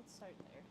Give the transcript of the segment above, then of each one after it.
let's start there.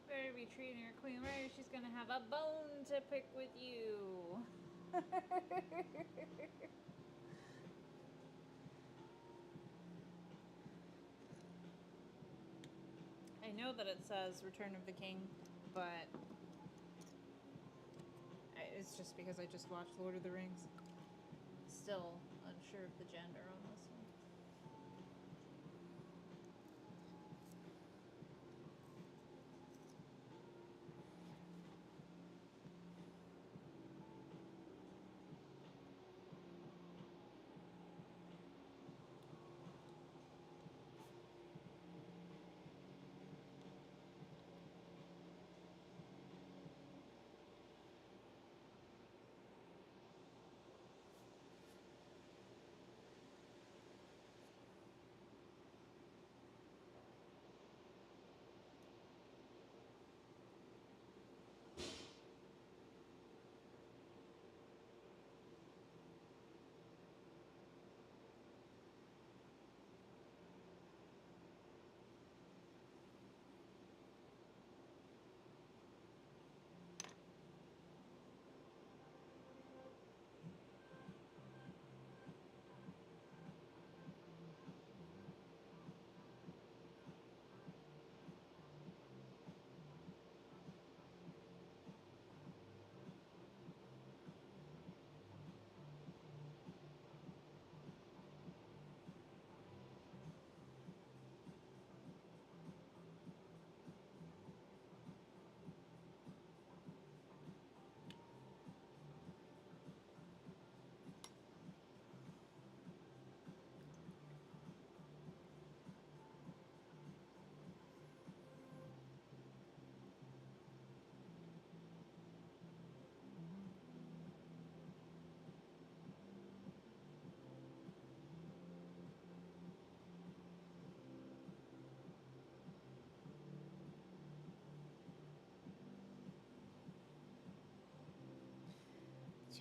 Better be treating your queen right, she's gonna have a bone to pick with you. I know that it says Return of the King, but it's just because I just watched Lord of the Rings. Still unsure of the gender on this one.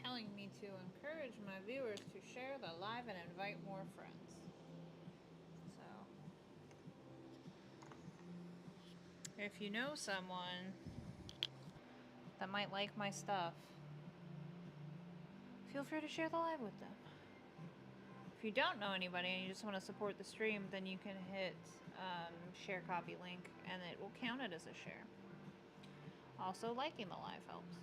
Telling me to encourage my viewers to share the live and invite more friends. So, if you know someone that might like my stuff, feel free to share the live with them. If you don't know anybody and you just want to support the stream, then you can hit share copy link and it will count it as a share. Also, liking the live helps.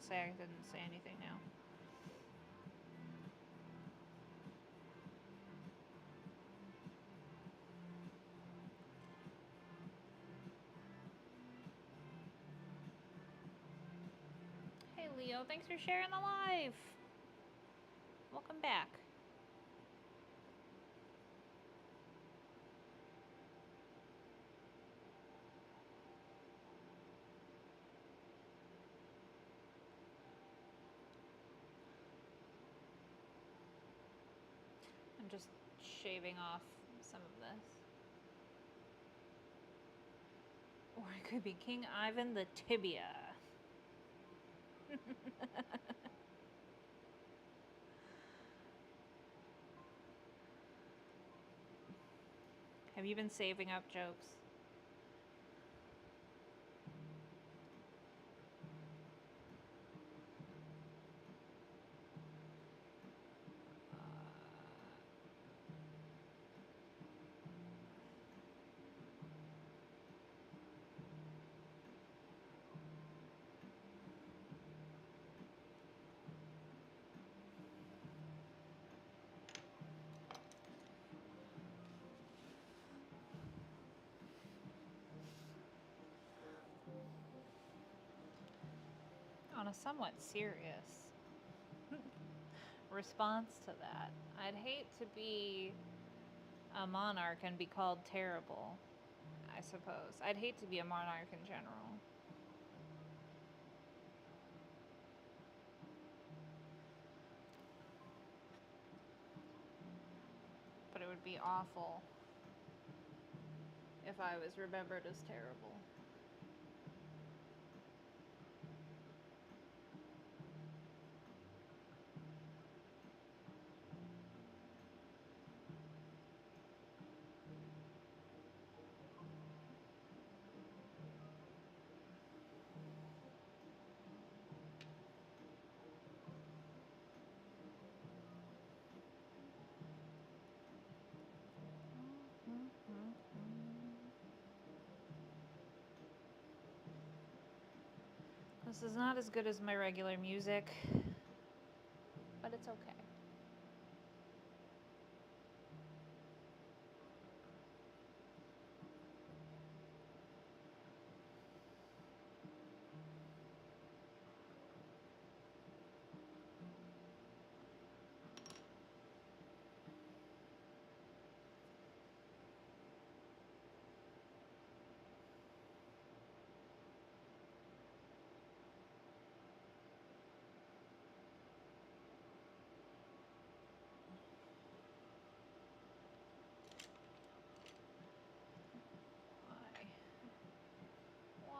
I didn't say anything now. Hey Leo, thanks for sharing the live. Welcome back. I'm just shaving off some of this. Or it could be King Ivan the Tibia. Have you been saving up jokes? On a somewhat serious response to that, I'd hate to be a monarch and be called terrible, I suppose. I'd hate to be a monarch in general. But it would be awful if I was remembered as terrible. This is not as good as my regular music, but it's okay.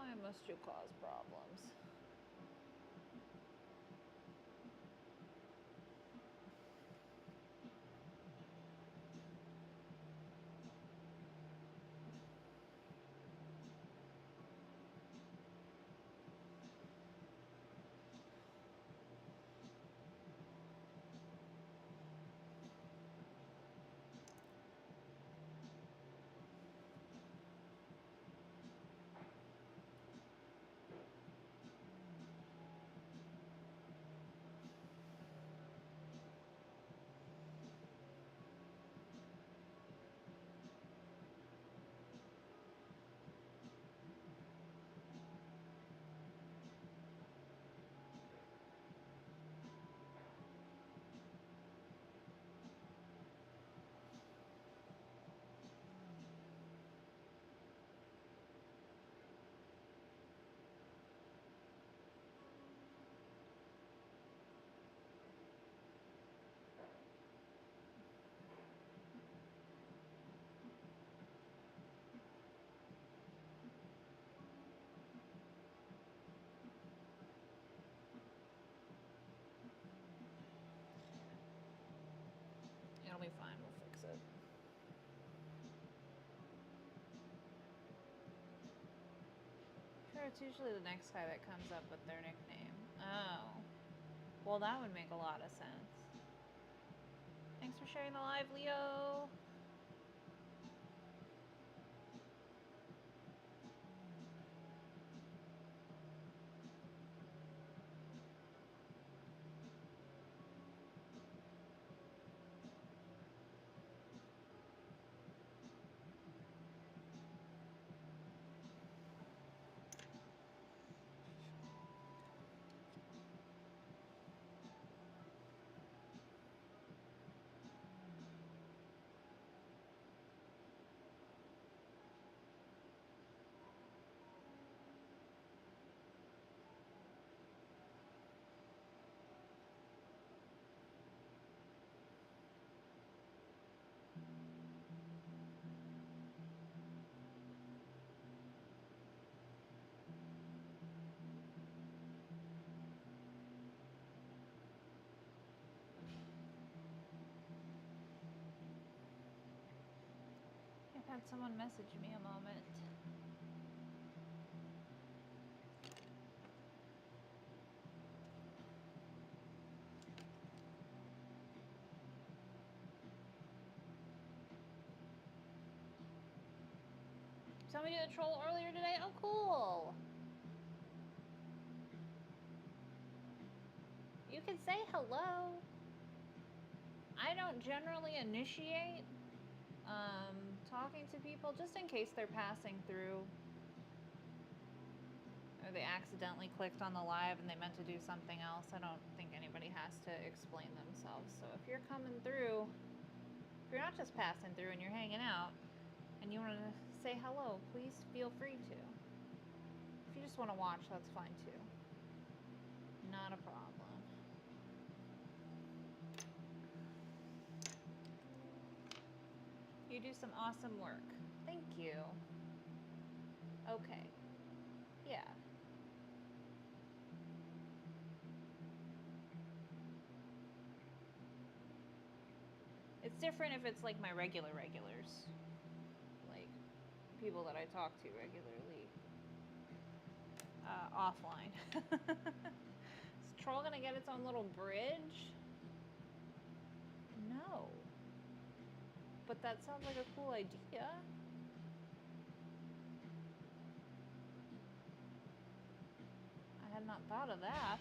Why must you cause problems? It'll be fine, we'll fix it. Sure, it's usually the next guy that comes up with their nickname. Oh. Well, that would make a lot of sense. Thanks for sharing the live, Leo. I've had someone message me a moment. Saw me do a troll earlier today? Oh, cool. You can say hello. I don't generally initiate talking to people just in case they're passing through or they accidentally clicked on the live and they meant to do something else. I don't think anybody has to explain themselves. So if you're coming through, if you're not just passing through and you're hanging out and you want to say hello, please feel free to. If you just want to watch, that's fine too. Not a problem. You do some awesome work. Thank you. Okay. Yeah. It's different if it's like my regulars. Like people that I talk to regularly. Offline. Is Troll gonna get its own little bridge? No. But that sounds like a cool idea. I had not thought of that.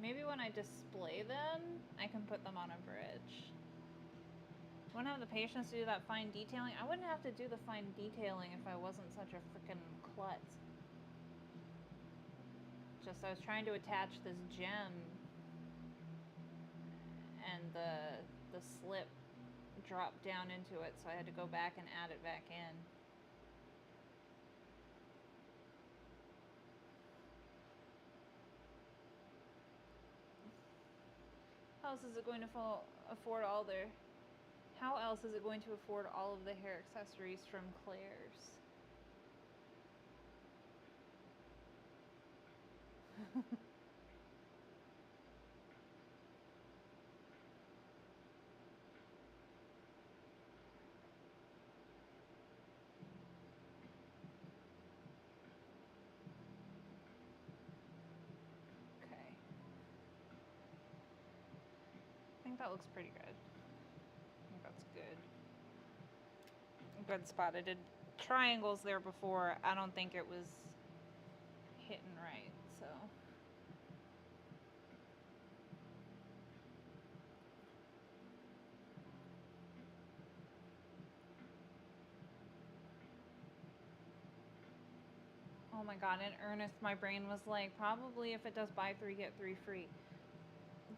Maybe when I display them, I can put them on a bridge. I wouldn't have the patience to do that fine detailing. I wouldn't have to do the fine detailing if I wasn't such a freaking klutz. Just I was trying to attach this gem and the slip dropped down into it, so I had to go back and add it back in. How else is it going to afford all their... How else is it going to afford all of the hair accessories from Claire's? Okay. I think that looks pretty good. I think that's good. Good spot. I did triangles there before. I don't think it was hitting right, so... Oh my god, in earnest, my brain was like, probably if it does buy 3, get 3 free.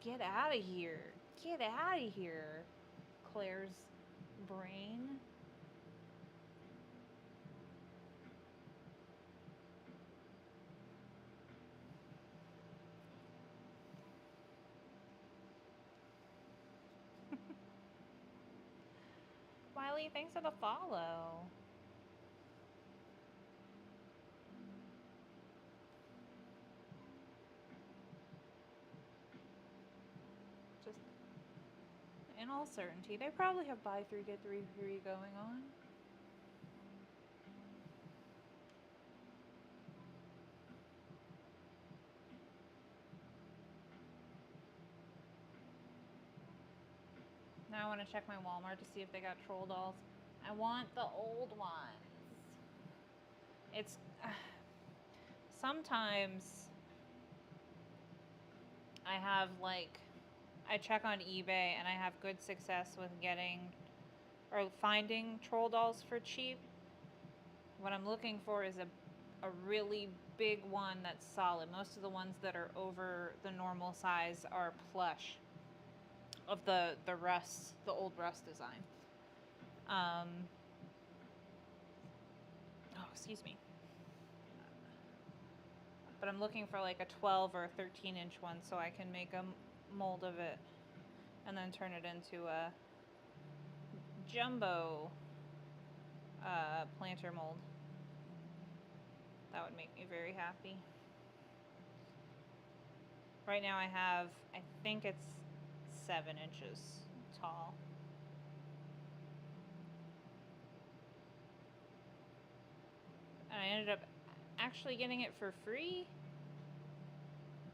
Get out of here. Get out of here, Claire's brain. Wiley, thanks for the follow. Just in all certainty, they probably have buy 3, get 3 free going on. Now I want to check my Walmart to see if they got troll dolls. I want the old ones. It's... sometimes I have like... I check on eBay and I have good success with getting or finding troll dolls for cheap. What I'm looking for is a really big one that's solid. Most of the ones that are over the normal size are plush of the Rust, the old Rust design. Oh, excuse me. But I'm looking for like a 12 or 13-inch one so I can make a mold of it and then turn it into a jumbo planter mold. That would make me very happy. Right now I have, I think it's 7 inches tall. And I ended up actually getting it for free.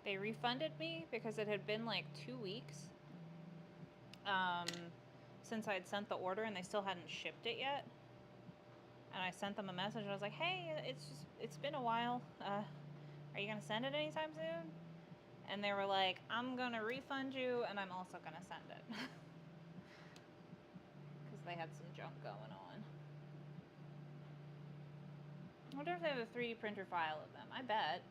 They refunded me because it had been like 2 weeks since I had sent the order and they still hadn't shipped it yet. And I sent them a message and I was like, hey, it's been a while. Are you gonna send it anytime soon? And they were like, I'm going to refund you, and I'm also going to send it. Because they had some junk going on. I wonder if they have a 3D printer file of them. I bet.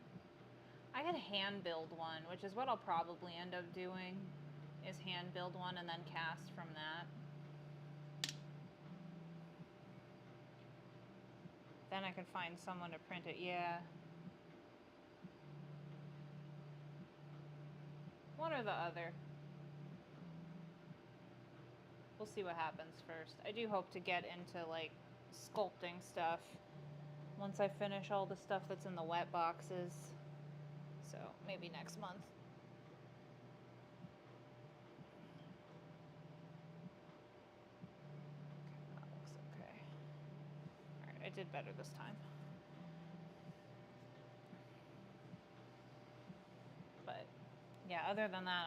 I could hand build one, which is what I'll probably end up doing, is hand build one and then cast from that. Then I could find someone to print it. Yeah. One or the other. We'll see what happens first. I do hope to get into, like, sculpting stuff once I finish all the stuff that's in the wet boxes. So, maybe next month. That looks okay. Alright, I did better this time. But, yeah, other than that,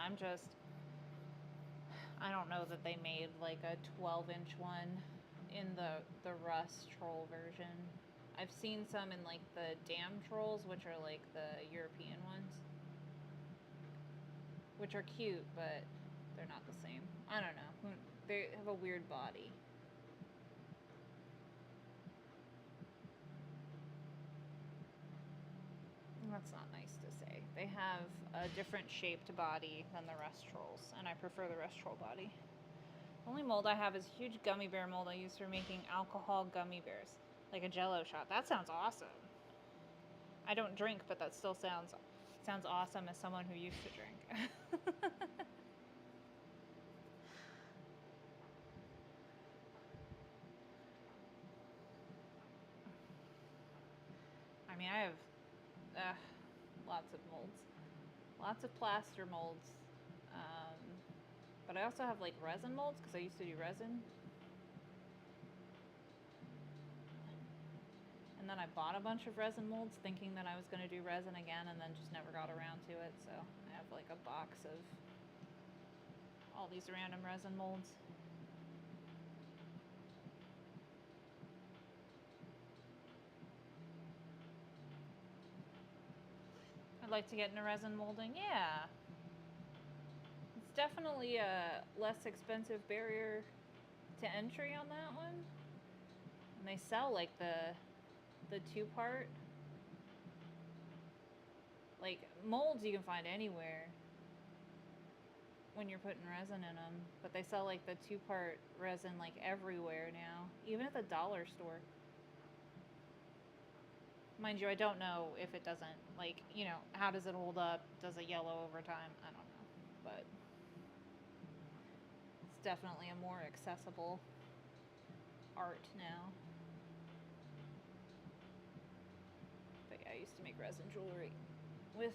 I don't know that they made, like, a 12-inch one in the Rust troll version. I've seen some in, like, the Dam trolls, which are, like, the European ones. Which are cute, but they're not the same. I don't know. They have a weird body. That's not nice to say. They have a different shaped body than the Rust trolls, and I prefer the Rust troll body. The only mold I have is a huge gummy bear mold I use for making alcohol gummy bears. Like a Jello shot. That sounds awesome. I don't drink, but that still sounds awesome as someone who used to drink. I mean, I have lots of molds. Lots of plaster molds. But I also have, like, resin molds, because I used to do resin. And then I bought a bunch of resin molds thinking that I was going to do resin again, and then just never got around to it. So I have, like, a box of all these random resin molds. I'd like to get into resin molding. Yeah. It's definitely a less expensive barrier to entry on that one. And they sell, like, the two-part. Like, molds you can find anywhere when you're putting resin in them. But they sell, like, the two-part resin, like, everywhere now. Even at the dollar store. Mind you, I don't know if it doesn't, like, you know, how does it hold up? Does it yellow over time? I don't know. But it's definitely a more accessible art now. But yeah, I used to make resin jewelry with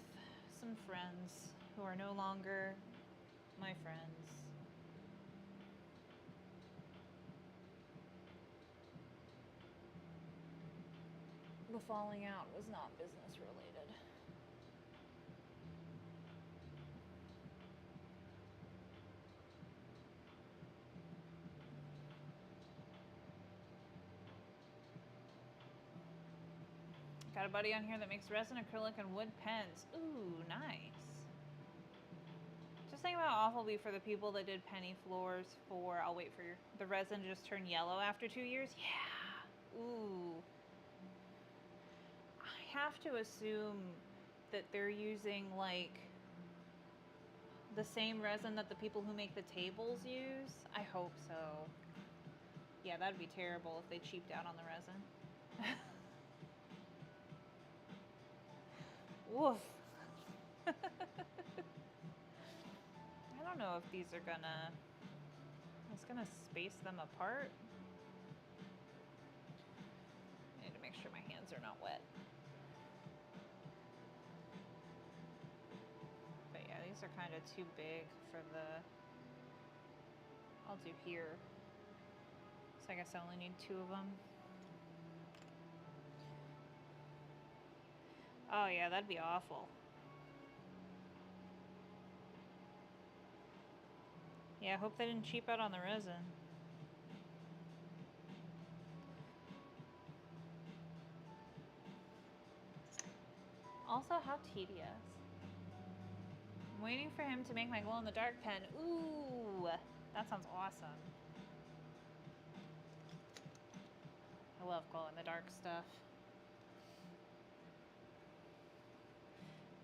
some friends who are no longer my friends. The falling out was not business related. Got a buddy on here that makes resin, acrylic, and wood pens. Ooh, nice. Just think about how awful it'll be for the people that did penny floors for, I'll wait for the resin to just turn yellow after 2 years. Yeah. Ooh. I have to assume that they're using, like, the same resin that the people who make the tables use. I hope so. Yeah, that'd be terrible if they cheaped out on the resin. Woof. I don't know if these are gonna... It's gonna space them apart. I need to make sure my hands are not wet. But yeah, these are kind of too big for the... I'll do here. So I guess I only need 2 of them. Oh yeah, that'd be awful. Yeah, I hope they didn't cheap out on the resin. Also, how tedious. I'm waiting for him to make my glow-in-the-dark pen. Ooh, that sounds awesome. I love glow-in-the-dark stuff.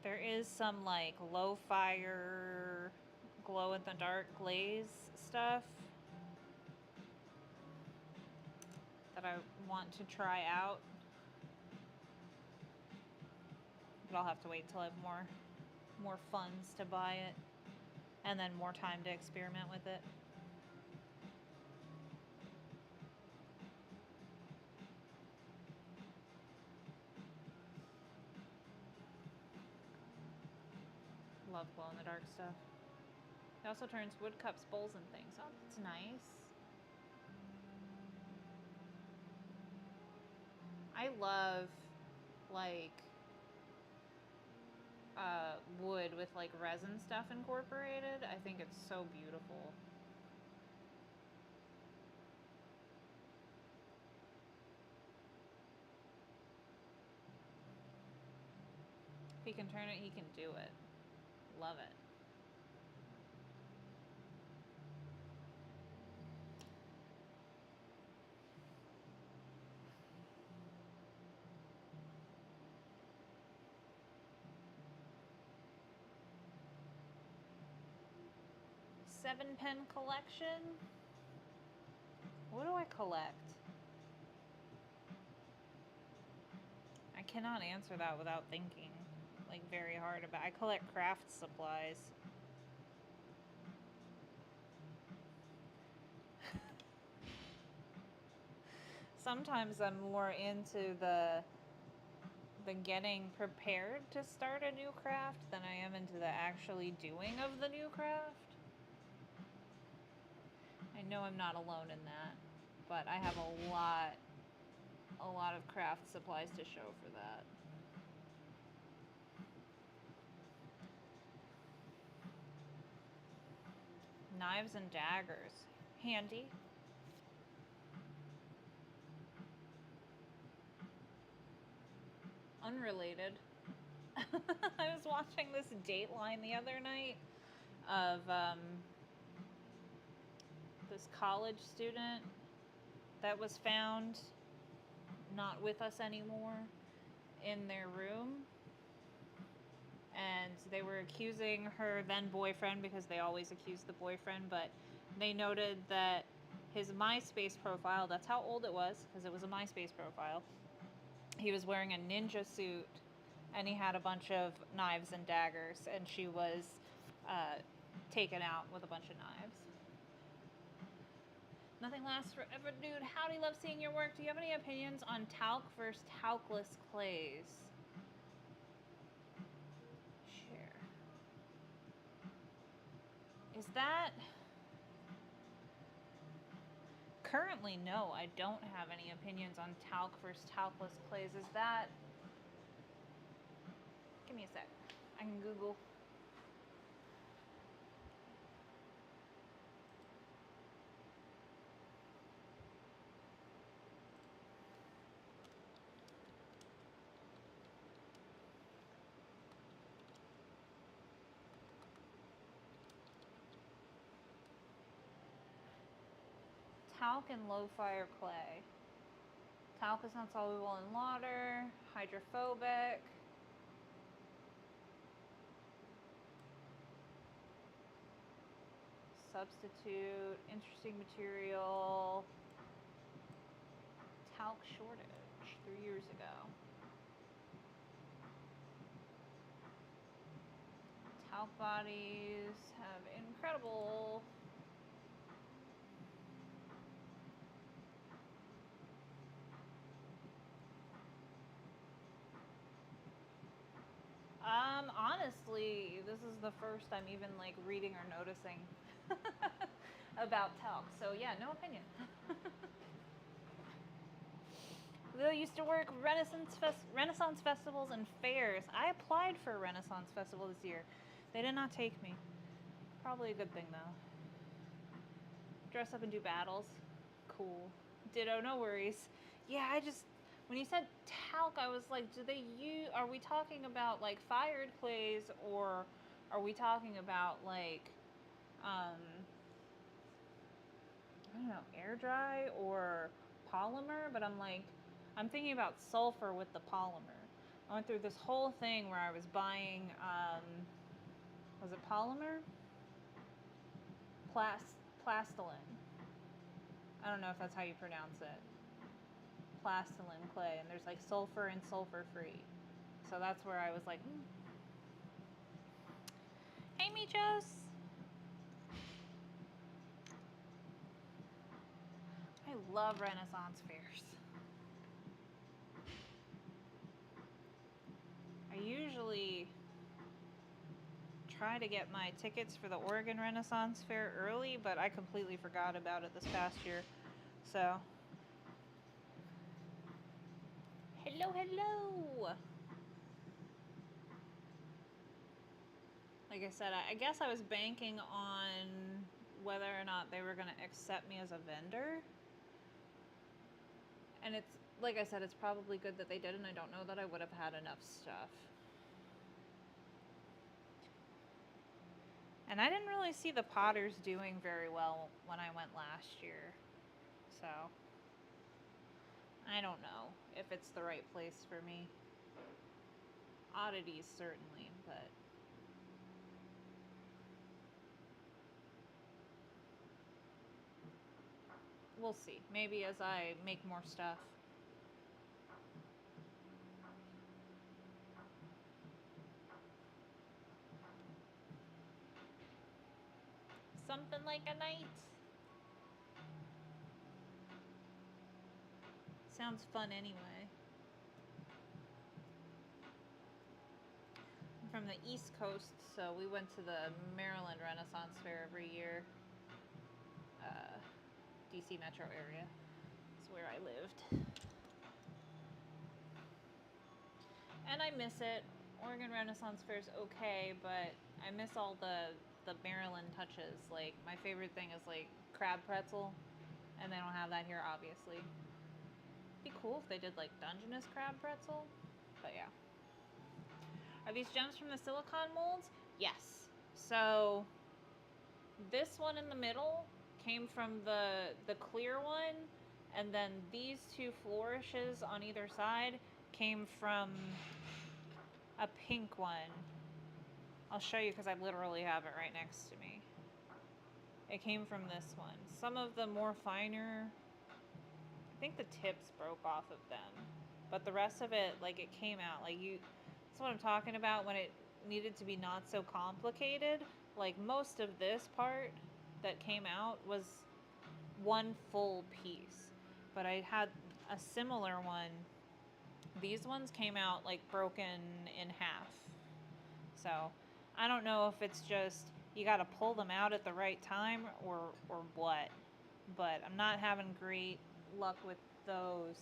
There is some like low fire glow-in-the-dark glaze stuff that I want to try out. But I'll have to wait till I have more funds to buy it and then more time to experiment with it. Love glow-in-the-dark stuff. It also turns wood cups, bowls, and things. Oh, that's nice. I love like wood with like resin stuff incorporated. I think it's so beautiful. If he can turn it, he can do it. Love it. Seven pen collection. What do I collect? I cannot answer that without thinking like very hard about it. I collect craft supplies. Sometimes I'm more into the getting prepared to start a new craft than I am into the actually doing of the new craft. I know I'm not alone in that, but I have a lot of craft supplies to show for that. Knives and daggers. Handy. Unrelated. I was watching this Dateline the other night of this college student that was found not with us anymore in their room. And they were accusing her then boyfriend, because they always accuse the boyfriend, but they noted that his MySpace profile, that's how old it was, because it was a MySpace profile, he was wearing a ninja suit and he had a bunch of knives and daggers, and she was taken out with a bunch of knives. Nothing lasts forever, dude. Howdy, love seeing your work. Do you have any opinions on talc versus talcless clays? Share. Is that... Currently, no, I don't have any opinions on talc versus talcless clays. Is that... Give me a sec. I can Google. Talc and low fire clay. Talc is not soluble in water, hydrophobic. Substitute, interesting material. Talc shortage 3 years ago. Talc bodies have incredible... Honestly, this is the first I'm even like reading or noticing about talc. So yeah, no opinion. Lil used to work Renaissance festivals and fairs. I applied for a Renaissance festival this year. They did not take me. Probably a good thing though. Dress up and do battles. Cool. Ditto, no worries. Yeah, when you said talc, I was like, are we talking about like fired clays or Are we talking about like, I don't know, air dry or polymer? But I'm like, I'm thinking about sulfur with the polymer. I went through this whole thing where I was buying, was it polymer? Plastiline. I don't know if that's how you pronounce it. Plastiline clay, and there's like sulfur and sulfur free. So that's where I was like, Hey, Michos. I love Renaissance fairs. I usually try to get my tickets for the Oregon Renaissance Fair early, but I completely forgot about it this past year. So, hello, hello. Like I said, I guess I was banking on whether or not they were going to accept me as a vendor. And it's, like I said, it's probably good that they did, and I don't know that I would have had enough stuff. And I didn't really see the Potters doing very well when I went last year. So, I don't know if it's the right place for me. Oddities, certainly, but we'll see. Maybe as I make more stuff. Something like a night. Sounds fun anyway. I'm from the East Coast, so we went to the Maryland Renaissance Fair every year. DC metro area is where I lived. And I miss it. Oregon Renaissance Fair's okay, but I miss all the Maryland touches. Like, my favorite thing is like crab pretzel, and they don't have that here, obviously. It'd be cool if they did like Dungeness crab pretzel, but yeah. Are these gems from the silicone molds? Yes. So this one in the middle came from the clear one, and then these two flourishes on either side came from a pink one. I'll show you because I literally have it right next to me. It came from this one. Some of the more finer, I think the tips broke off of them, but the rest of it, like, it came out. Like, that's what I'm talking about when it needed to be not so complicated. Like, most of this part that came out was one full piece, but I had a similar one. These ones came out like broken in half. So I don't know if it's just you got to pull them out at the right time or what, but I'm not having great luck with those.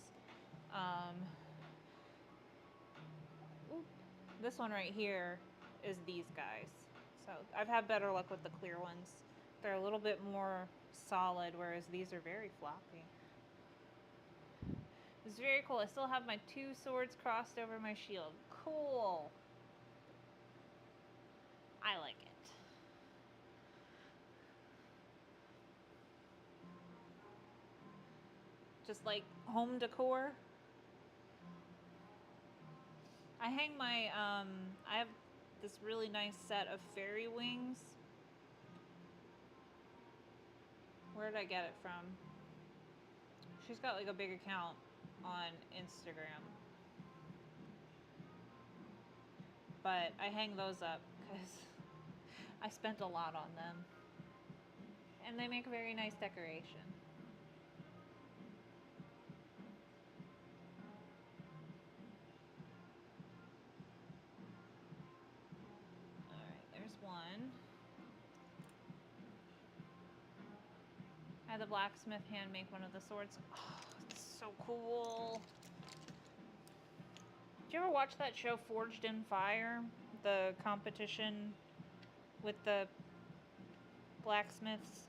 This one right here is these guys. So I've had better luck with the clear ones. They're a little bit more solid, whereas these are very floppy. It's very cool. I still have my two swords crossed over my shield. Cool. I like it. Just like home decor. I hang my, I have this really nice set of fairy wings. Where did I get it from? She's got like a big account on Instagram. But I hang those up because I spent a lot on them. And they make a very nice decoration. Alright, there's one. I had the blacksmith hand make one of the swords. Oh, it's so cool. Did you ever watch that show Forged in Fire? The competition with the blacksmiths?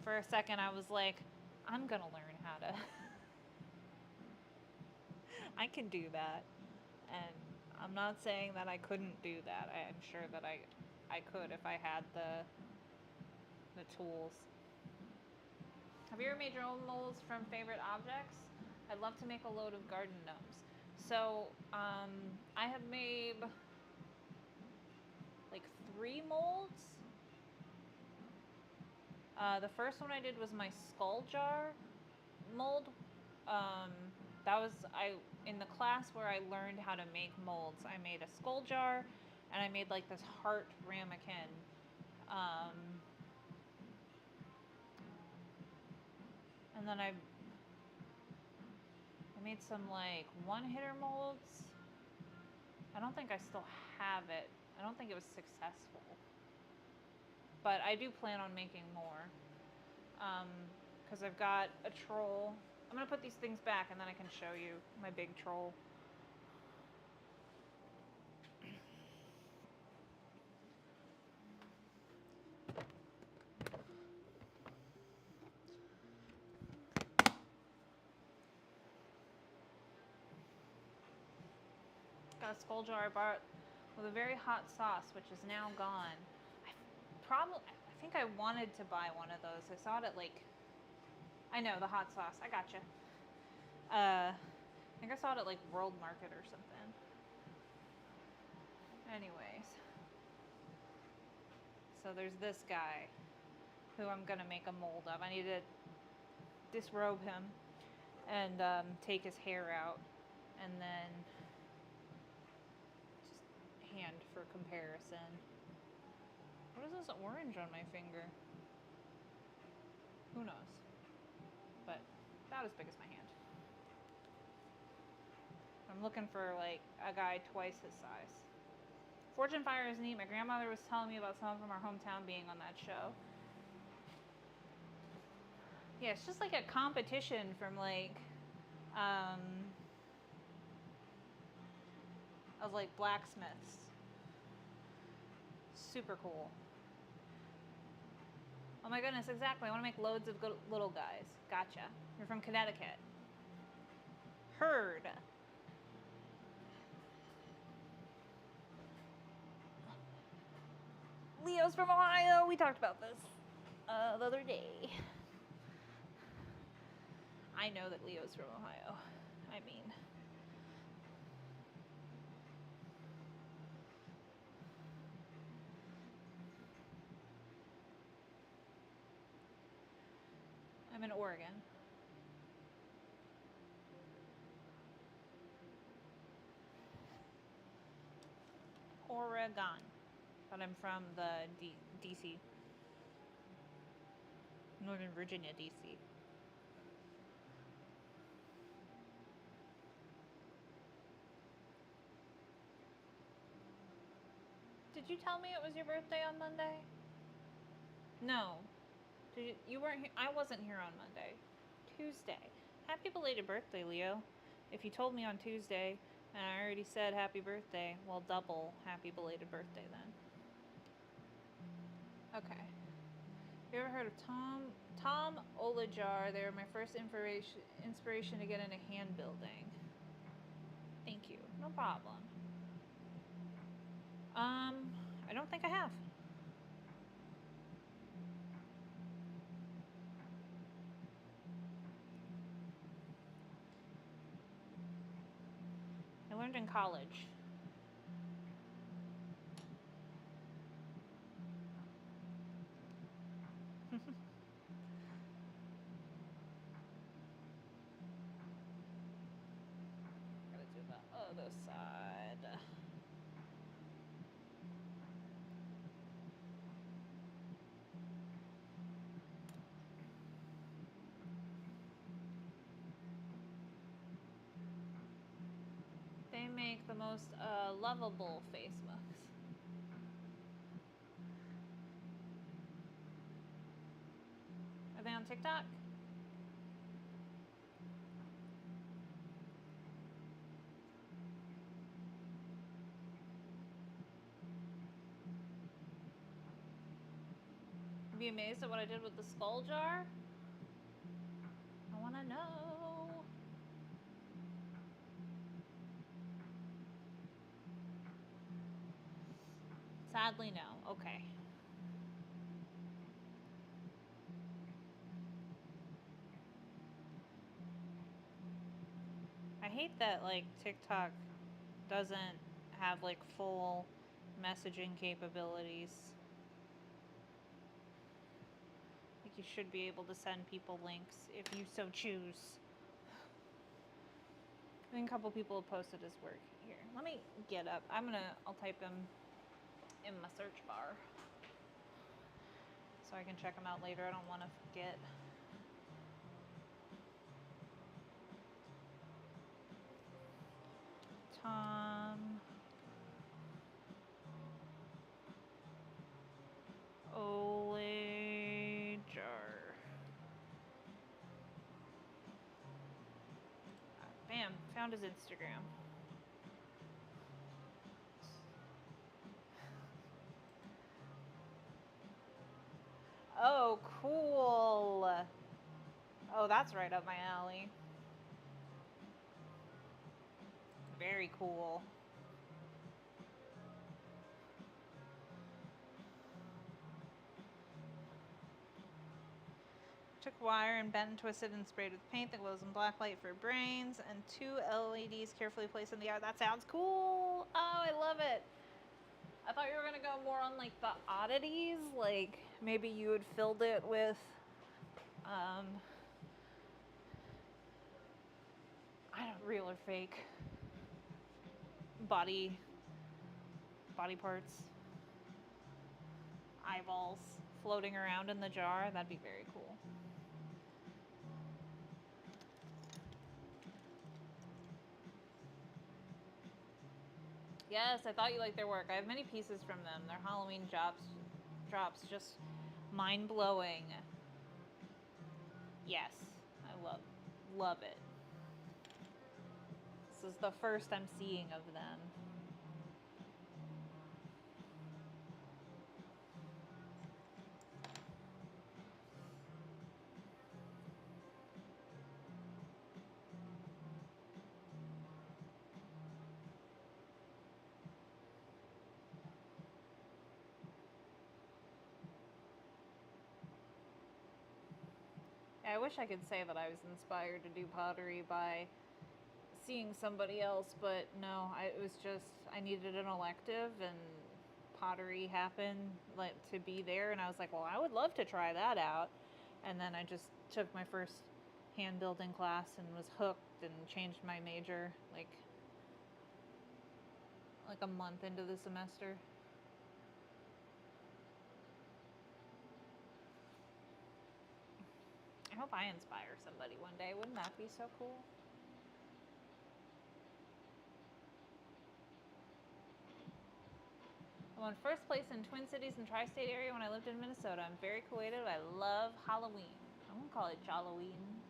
For a second I was like, I'm gonna learn how to I can do that. And I'm not saying that I couldn't do that. I'm sure that I could if I had the tools. Have you ever made your own molds from favorite objects? I'd love to make a load of garden gnomes. So, I have made like 3 molds. The first one I did was my skull jar mold. Um, that was in the class where I learned how to make molds. I made a skull jar, and I made like this heart ramekin. And then I made some like one-hitter molds. I don't think I still have it. I don't think it was successful. But I do plan on making more. Because I've got a troll. I'm going to put these things back and then I can show you my big troll. Got a skull jar I bought with a very hot sauce, which is now gone. I think I wanted to buy one of those. I saw it at like, I know, the hot sauce. I gotcha. I think I saw it at like World Market or something. Anyways. So there's this guy who I'm going to make a mold of. I need to disrobe him and take his hair out and then just hand for comparison. What is this orange on my finger? Who knows? But about as big as my hand. I'm looking for like a guy twice his size. Fortune Fire is neat. My grandmother was telling me about someone from our hometown being on that show. Yeah, it's just like a competition from like of like blacksmiths. Super cool. Oh my goodness, exactly. I want to make loads of little guys. Gotcha. You're from Connecticut. Heard. Leo's from Ohio. We talked about this the other day. I know that Leo's from Ohio. I mean, I'm in Oregon. Oregon. But I'm from the DC. Northern Virginia, DC. Did you tell me it was your birthday on Monday? No. You weren't here? I wasn't here on Monday. Tuesday. Happy belated birthday, Leo. If you told me on Tuesday and I already said happy birthday, well, double happy belated birthday then. Okay. You ever heard of Tom Olajar? They were my first inspiration to get into hand building. Thank you. No problem. I don't think I have. I learned in college. Gotta do the other side. They make the most lovable face mugs. Are they on TikTok? You'd be amazed at what I did with the skull jar. I want to know. Sadly, no. Okay. I hate that, like, TikTok doesn't have, like, full messaging capabilities. Like, you should be able to send people links if you so choose. I think a couple people have posted his work here. Let me get up. I'll type him in my search bar so I can check him out later. I don't want to forget. Tom Olejar. Bam, found his Instagram. Oh, cool. Oh, that's right up my alley. Very cool. Took wire and bent and twisted and sprayed with paint that glows in black light for brains and 2 LEDs carefully placed in the eye. That sounds cool. Oh, I love it. I thought you were gonna go more on like the oddities, like maybe you had filled it with I don't, real or fake body parts, eyeballs floating around in the jar. That'd be very cool. Yes, I thought you liked their work. I have many pieces from them. Their Halloween drops just mind blowing. Yes, I love it. This is the first I'm seeing of them. I wish I could say that I was inspired to do pottery by seeing somebody else, but no, it was just I needed an elective and pottery happened like to be there, and I was like, well, I would love to try that out. And then I just took my first hand building class and was hooked and changed my major like a month into the semester. I hope I inspire somebody one day. Wouldn't that be so cool? I won first place in Twin Cities and Tri-State area when I lived in Minnesota. I'm very creative. I love Halloween. I'm gonna call it Jalloween.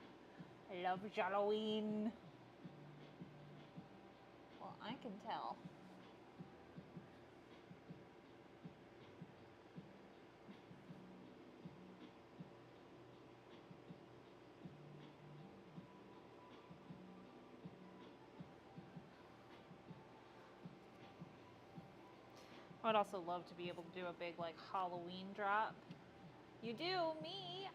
I love Jalloween. Well, I can tell. I would also love to be able to do a big like Halloween drop. You do, me.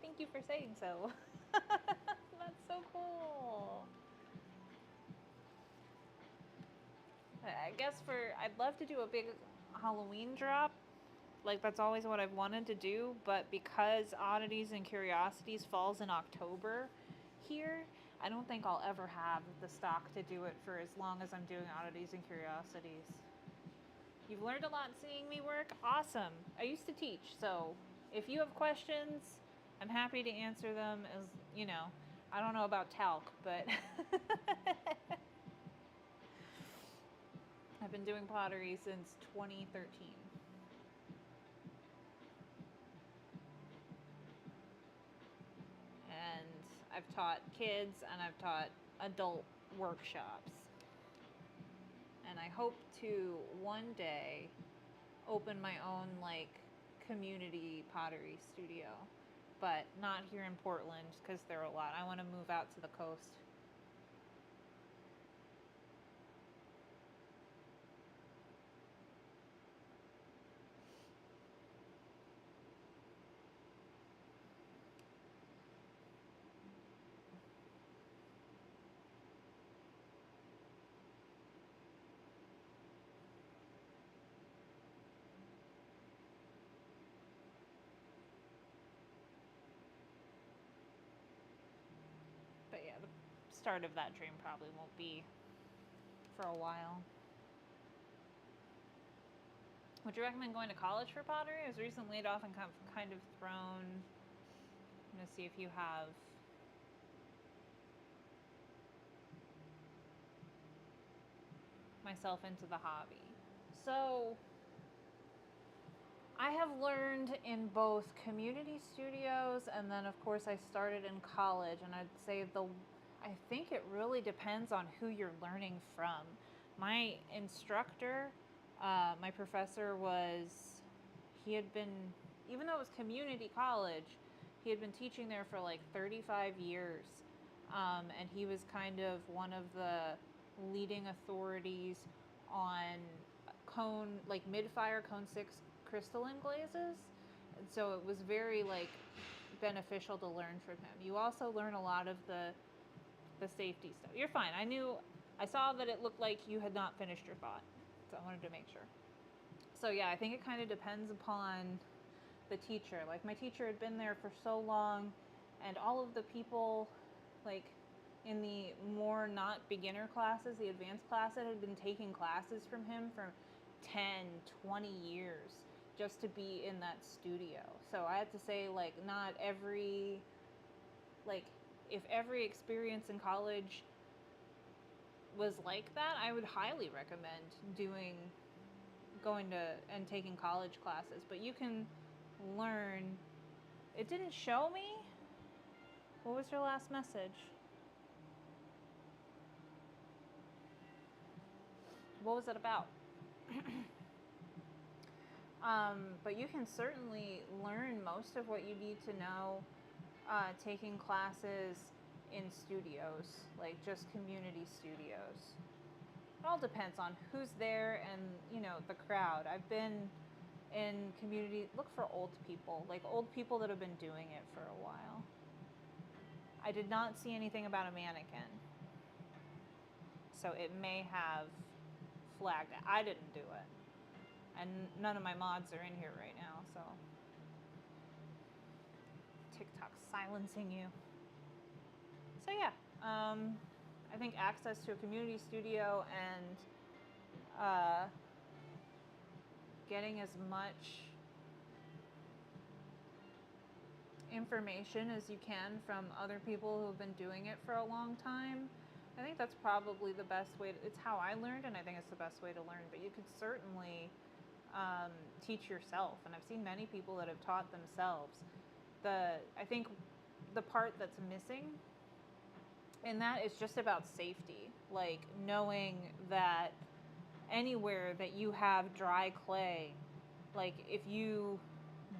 Thank you for saying so. That's so cool. I guess I'd love to do a big Halloween drop. Like that's always what I've wanted to do, but because Oddities and Curiosities falls in October here, I don't think I'll ever have the stock to do it for as long as I'm doing Oddities and Curiosities. You've learned a lot seeing me work? Awesome. I used to teach, so if you have questions, I'm happy to answer them. As you know, I don't know about talc, but I've been doing pottery since 2013. And I've taught kids and I've taught adult workshops. And I hope to one day open my own like community pottery studio, but not here in Portland because there are a lot. I want to move out to the coast. start of that dream probably won't be for a while. Would you recommend going to college for pottery? I was recently laid off and kind of thrown. I'm going to see if you have myself into the hobby. So I have learned in both community studios, and then of course I started in college, and I'd say I think it really depends on who you're learning from. My instructor, my professor he had been, even though it was community college, he had been teaching there for like 35 years. And he was kind of one of the leading authorities on like mid-fire cone 6 crystalline glazes. And so it was very like beneficial to learn from him. You also learn a lot of the safety stuff. You're fine. I saw that it looked like you had not finished your thought, so I wanted to make sure. So yeah, I think it kind of depends upon the teacher. Like my teacher had been there for so long, and all of the people, like in the more not beginner classes, the advanced classes, had been taking classes from him for 10, 20 years just to be in that studio. So I had to say, like, not every, like, if every experience in college was like that, I would highly recommend going to and taking college classes. But you can learn. It didn't show me. What was your last message? What was it about? But you can certainly learn most of what you need to know taking classes in studios, like just community studios. It all depends on who's there and, you know, the crowd. I've been in community, look for old people, like old people that have been doing it for a while. I did not see anything about a mannequin, so it may have flagged it. I didn't do it. And none of my mods are in here right now, so TikTok's silencing you. So yeah, I think access to a community studio and getting as much information as you can from other people who have been doing it for a long time. I think that's probably the best way. It's how I learned, and I think it's the best way to learn. But you could certainly teach yourself, and I've seen many people that have taught themselves. I think the part that's missing in that is just about safety, like knowing that anywhere that you have dry clay, like if you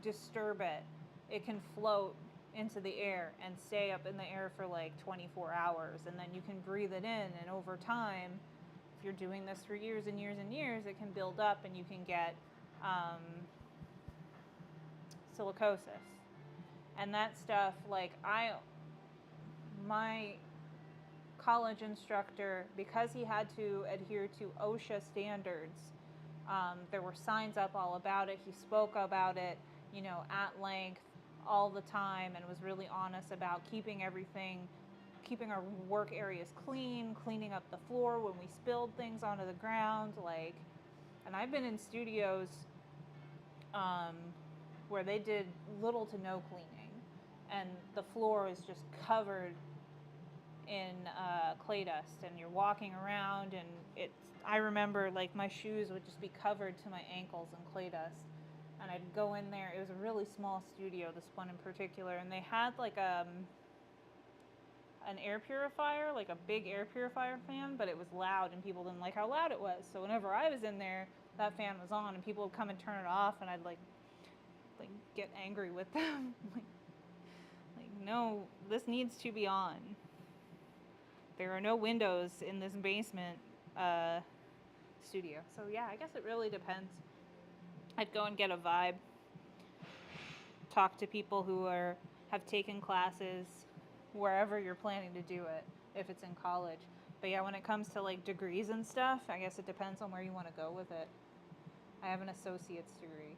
disturb it, it can float into the air and stay up in the air for like 24 hours, and then you can breathe it in, and over time, if you're doing this for years and years and years, it can build up and you can get silicosis. And that stuff, like my college instructor, because he had to adhere to OSHA standards, there were signs up all about it. He spoke about it, you know, at length all the time, and was really honest about keeping our work areas clean, cleaning up the floor when we spilled things onto the ground, like. And I've been in studios where they did little to no cleaning, and the floor is just covered in clay dust, and you're walking around, and I remember, like, my shoes would just be covered to my ankles in clay dust, and I'd go in there. It was a really small studio, this one in particular, and they had like an air purifier, like a big air purifier fan, but it was loud and people didn't like how loud it was. So whenever I was in there, that fan was on and people would come and turn it off, and I'd like get angry with them. like no, this needs to be on. There are no windows in this basement studio. So yeah, I guess it really depends. I'd go and get a vibe. Talk to people who have taken classes wherever you're planning to do it, if it's in college. But yeah, when it comes to like degrees and stuff, I guess it depends on where you want to go with it. I have an associate's degree.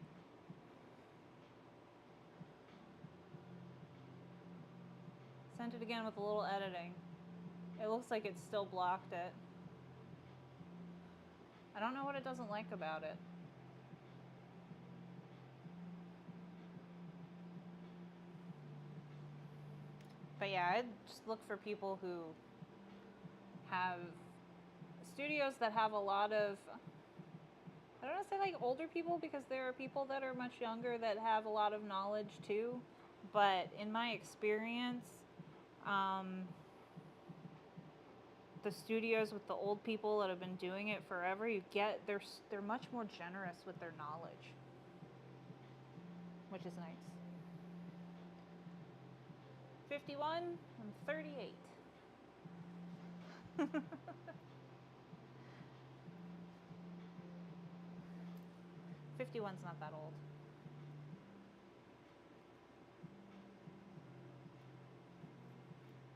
Sent it again with a little editing. It looks like it's still blocked it. I don't know what it doesn't like about it. But yeah, I'd just look for people who have studios that have a lot of, I don't want to say like older people, because there are people that are much younger that have a lot of knowledge too. But in my experience, the studios with the old people that have been doing it forever, they're much more generous with their knowledge, which is nice. 51 and 38. 51's not that old.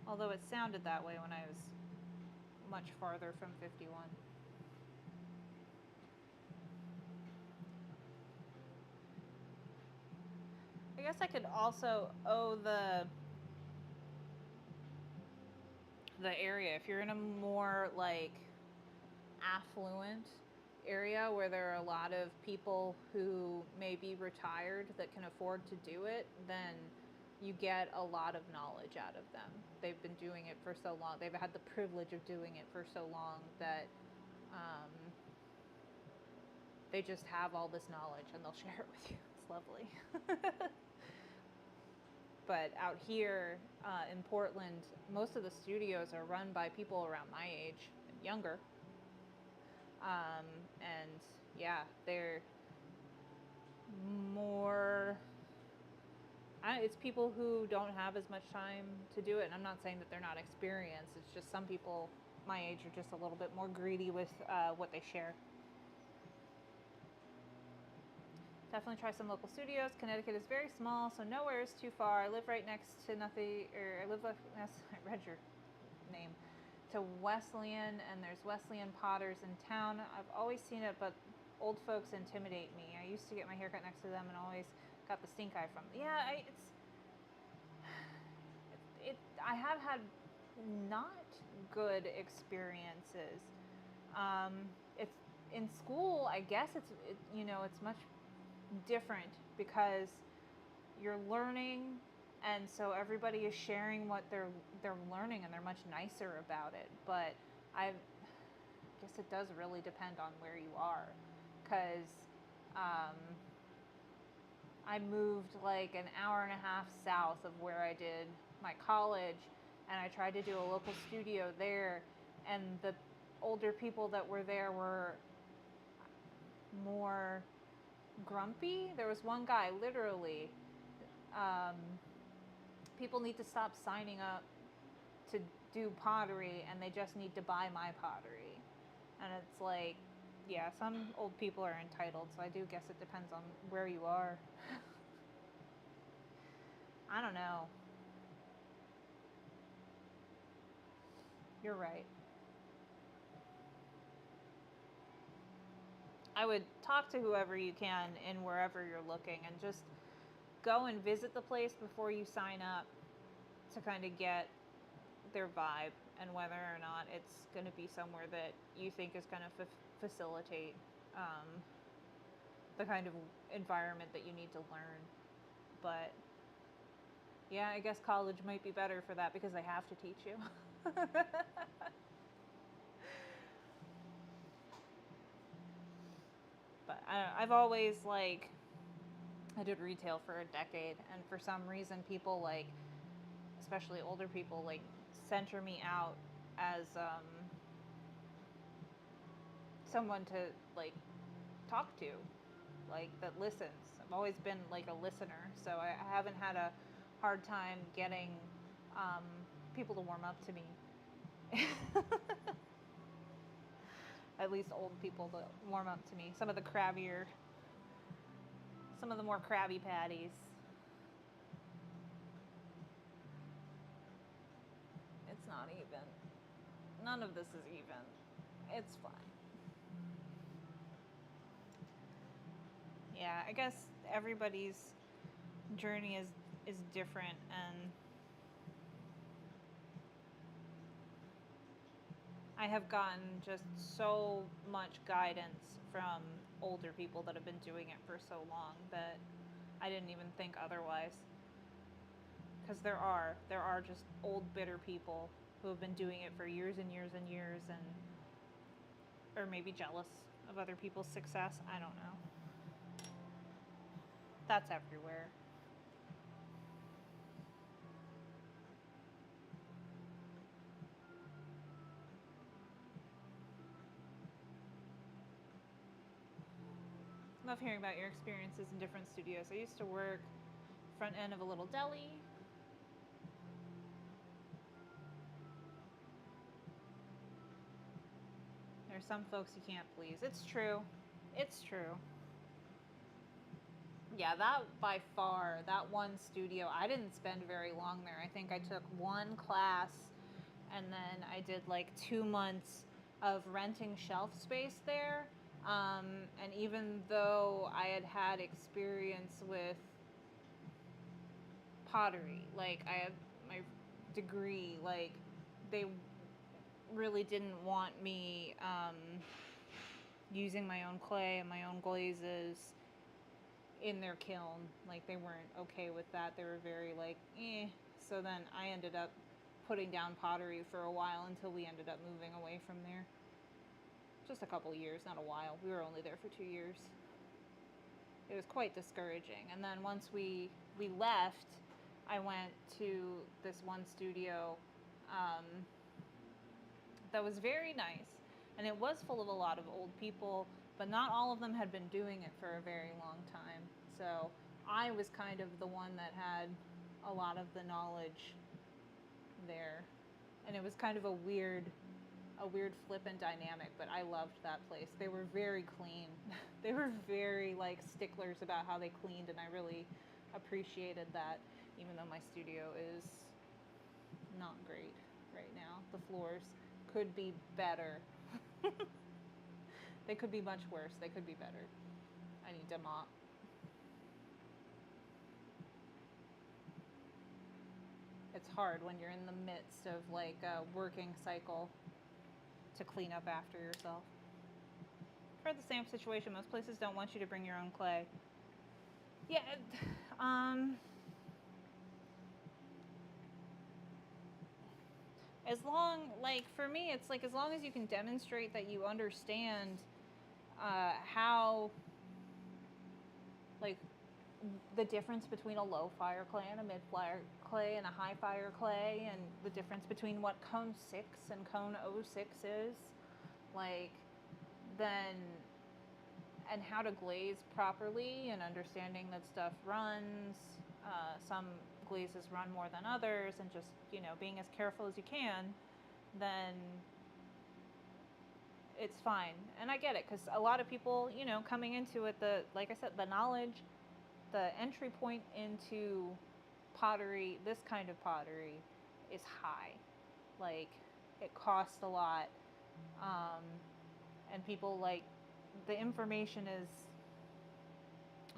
Although it sounded that way when I was much farther from 51. I guess I could also owe the area, if you're in a more like affluent area where there are a lot of people who may be retired that can afford to do it, then you get a lot of knowledge out of them. They've been doing it for so long. They've had the privilege of doing it for so long that they just have all this knowledge and they'll share it with you. It's lovely. But out here in Portland, most of the studios are run by people around my age and younger. And yeah, they're more, it's people who don't have as much time to do it. And I'm not saying that they're not experienced. It's just some people my age are just a little bit more greedy with what they share. Definitely try some local studios. Connecticut is very small, so nowhere is too far. I live right next to nothing, or I live I read your name, to Wesleyan, and there's Wesleyan Potters in town. I've always seen it, but old folks intimidate me. I used to get my haircut next to them and always got the stink eye from them. Yeah, I have had not good experiences. It's in school, I guess it's much different because you're learning, and so everybody is sharing what they're learning, and they're much nicer about it. But I guess it does really depend on where you are, because I moved like an hour and a half south of where I did my college, and I tried to do a local studio there, and the older people that were there were more grumpy. There was one guy, literally, people need to stop signing up to do pottery, and they just need to buy my pottery. And it's like, yeah, some old people are entitled, so I do guess it depends on where you are. I don't know. You're right. I would talk to whoever you can in wherever you're looking, and just go and visit the place before you sign up to kind of get their vibe and whether or not it's going to be somewhere that you think is going to facilitate the kind of environment that you need to learn. But yeah, I guess college might be better for that because they have to teach you. But I've always, like, I did retail for a decade, and for some reason people, like, especially older people, like, center me out as someone to, like, talk to, like, that listens. I've always been like a listener, so I haven't had a hard time getting people to warm up to me. At least old people to warm up to me. Some of the more Krabby Patties. It's not even. None of this is even. It's fine. Yeah, I guess everybody's journey is different, and I have gotten just so much guidance from older people that have been doing it for so long that I didn't even think otherwise. Because there are just old bitter people who have been doing it for years and years and years, and or maybe jealous of other people's success. I don't know. That's everywhere. Love hearing about your experiences in different studios. I used to work front end of a little deli. There's some folks you can't please. It's true. It's true. Yeah, that by far, that one studio, I didn't spend very long there. I think I took one class and then I did like 2 months of renting shelf space there. And even though I had had experience with pottery, like I had my degree, like they really didn't want me using my own clay and my own glazes in their kiln. Like they weren't okay with that. They were very like, eh. So then I ended up putting down pottery for a while until we ended up moving away from there. Just a couple years, not a while. We were only there for 2 years. It was quite discouraging. And then once we left, I went to this one studio that was very nice, and it was full of a lot of old people, but not all of them had been doing it for a very long time. So I was kind of the one that had a lot of the knowledge there, and it was kind of a weird flippant dynamic, but I loved that place. They were very clean. They were very like sticklers about how they cleaned, and I really appreciated that, even though my studio is not great right now. The floors could be better. They could be much worse. They could be better. I need to mop. It's hard when you're in the midst of like a working cycle to clean up after yourself. For the same situation, most places don't want you to bring your own clay. Yeah, as long, like for me, it's like as long as you can demonstrate that you understand how, like, the difference between a low fire clay and a mid fire clay and a high fire clay, and the difference between what cone 6 and cone 06 is, like, then, and how to glaze properly, and understanding that stuff runs. Some glazes run more than others, and just, being as careful as you can, then it's fine. And I get it, because a lot of people, coming into it, like I said, the knowledge, the entry point into pottery, this kind of pottery, is high. Like, it costs a lot. And people, like, the information is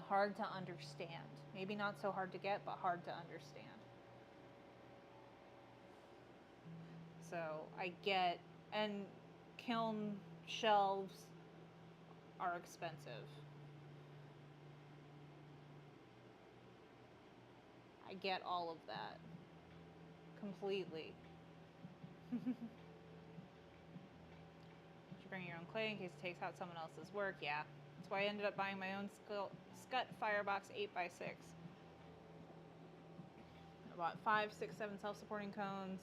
hard to understand. Maybe not so hard to get, but hard to understand. So I get, and kiln shelves are expensive. I get all of that completely. You should bring your own clay in case it takes out someone else's work. Yeah, that's why I ended up buying my own Scut Firebox 8x6. I bought 5, 6, 7 self-supporting cones.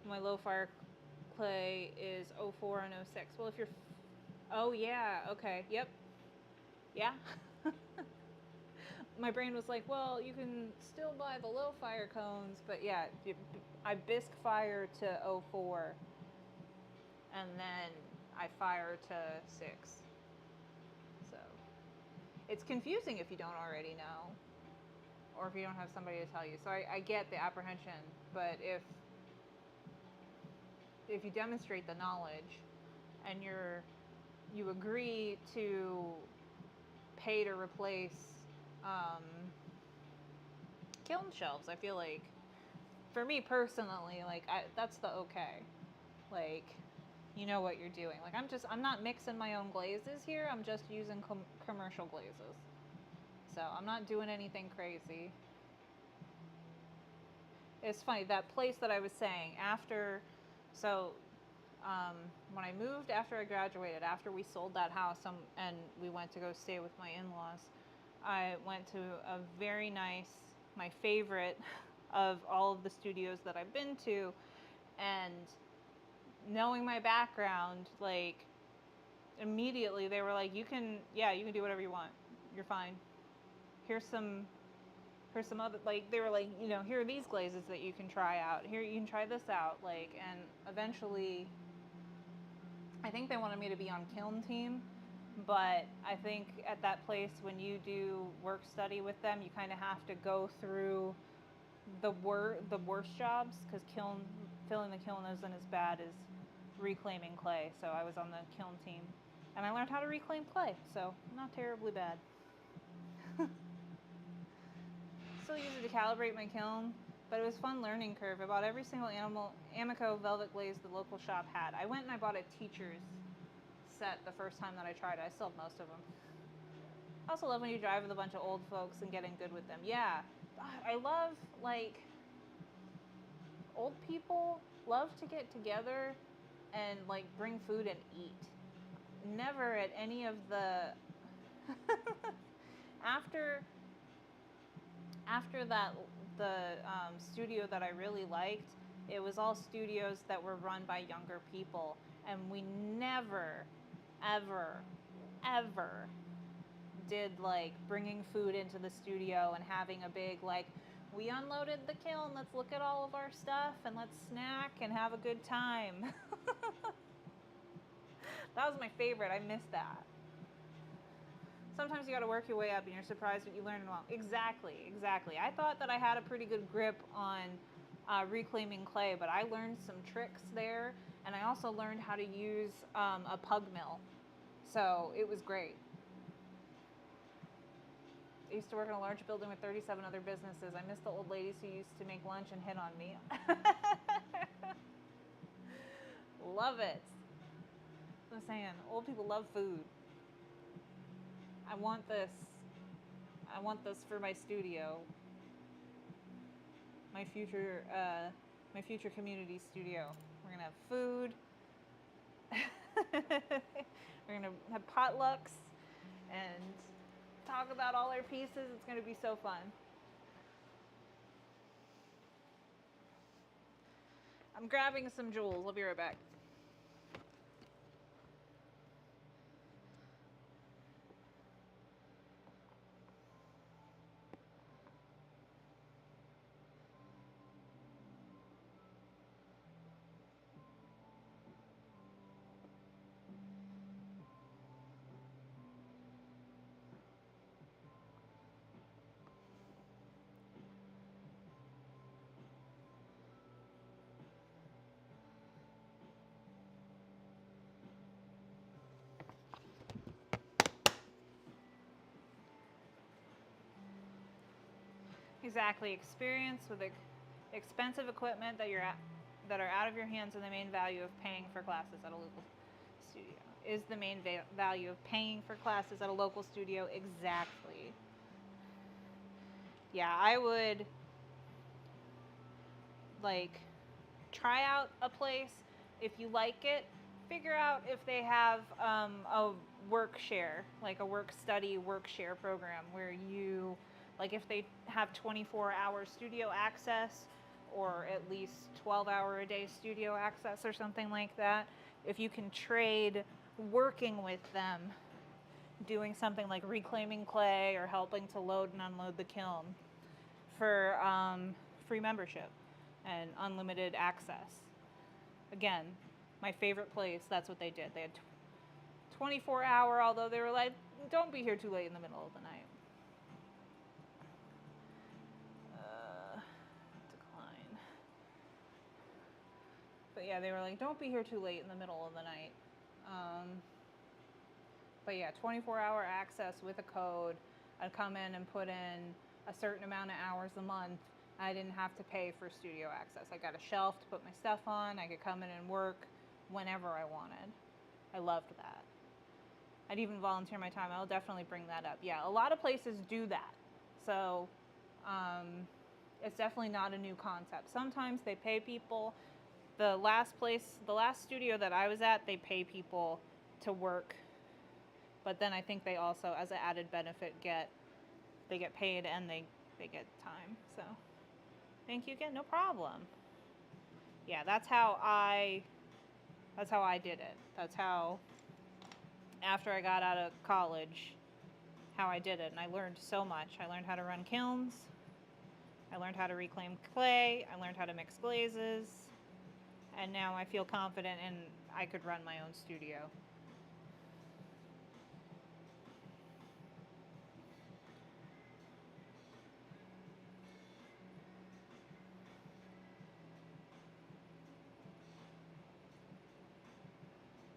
My low fire clay is 04 and 06. Well, if you're, oh yeah, okay, yep, yeah. My brain was like, well, you can still buy the low fire cones, but yeah, I bisque fire to 04, and then I fire to 6. So it's confusing if you don't already know, or if you don't have somebody to tell you. So I get the apprehension, but if you demonstrate the knowledge, and you agree to pay to replace kiln shelves, I feel like, for me personally, like, that's the okay. Like, you know what you're doing. Like I'm not mixing my own glazes here. I'm just using commercial glazes. So I'm not doing anything crazy. It's funny, that place that I was saying after, so when I moved after I graduated, after we sold that house and we went to go stay with my in-laws, I went to a very nice, my favorite of all of the studios that I've been to, and knowing my background, like immediately they were like, you can do whatever you want. You're fine. Here's some other, like, they were like, here are these glazes that you can try out. Here, you can try this out. Like, and eventually, I think they wanted me to be on kiln team, but I think at that place, when you do work study with them, you kind of have to go through the worst jobs, because filling the kiln isn't as bad as reclaiming clay. So I was on the kiln team, and I learned how to reclaim clay, so not terribly bad. Still use it to calibrate my kiln, but it was a fun learning curve. I bought every single Amico velvet glaze the local shop had. I went and I bought a teacher's set the first time that I tried it. I still have most of them. I also love when you drive with a bunch of old folks and getting good with them. Yeah, I love, like, old people love to get together and, like, bring food and eat. Never at any of the after that, the studio that I really liked, it was all studios that were run by younger people, and we never, ever, ever did, like, bringing food into the studio and having a big, like, we unloaded the kiln, let's look at all of our stuff and let's snack and have a good time. That was my favorite. I miss that. Sometimes you got to work your way up and you're surprised what you learn along. Exactly. I thought that I had a pretty good grip on reclaiming clay, but I learned some tricks there, and I also learned how to use a pug mill. So it was great. I used to work in a large building with 37 other businesses. I miss the old ladies who used to make lunch and hit on me. Love it. I'm saying, old people love food. I want this for my studio. My future community studio. We're gonna have food. We're gonna have potlucks and talk about all our pieces. It's gonna be so fun. I'm grabbing some jewels. I'll be right back. Exactly. Experience with expensive equipment that are out of your hands, and the main value of paying for classes at a local studio is the main value of paying for classes at a local studio. Exactly. Yeah, I would, like, try out a place. If you like it, figure out if they have a work share, like a work study work share program, where you, like, if they have 24-hour studio access, or at least 12-hour a day studio access or something like that. If you can trade working with them, doing something like reclaiming clay or helping to load and unload the kiln for free membership and unlimited access. Again, my favorite place, that's what they did. They had 24-hour, although they were like, don't be here too late in the middle of the night. Decline. But yeah, they were like, don't be here too late in the middle of the night. But yeah, 24-hour access with a code. I'd come in and put in a certain amount of hours a month. I didn't have to pay for studio access. I got a shelf to put my stuff on. I could come in and work whenever I wanted. I loved that. I'd even volunteer my time. I'll definitely bring that up. Yeah, a lot of places do that. So it's definitely not a new concept. Sometimes they pay people. The last studio that I was at, they pay people to work. But then I think they also, as an added benefit, they get paid and they get time. So thank you again. No problem. Yeah, that's how I did it. That's how, after I got out of college, how I did it. And I learned so much. I learned how to run kilns. I learned how to reclaim clay. I learned how to mix glazes. And now I feel confident and I could run my own studio.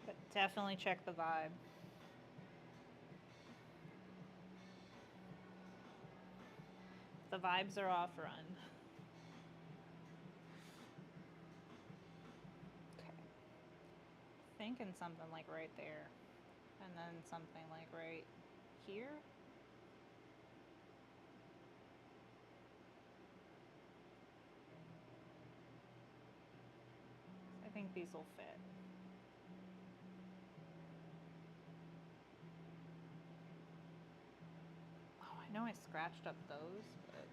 But definitely check the vibe. The vibes are off, run. Okay. Thinking something like right there. And then something like right here. I think these will fit. Oh, I know I scratched up those, but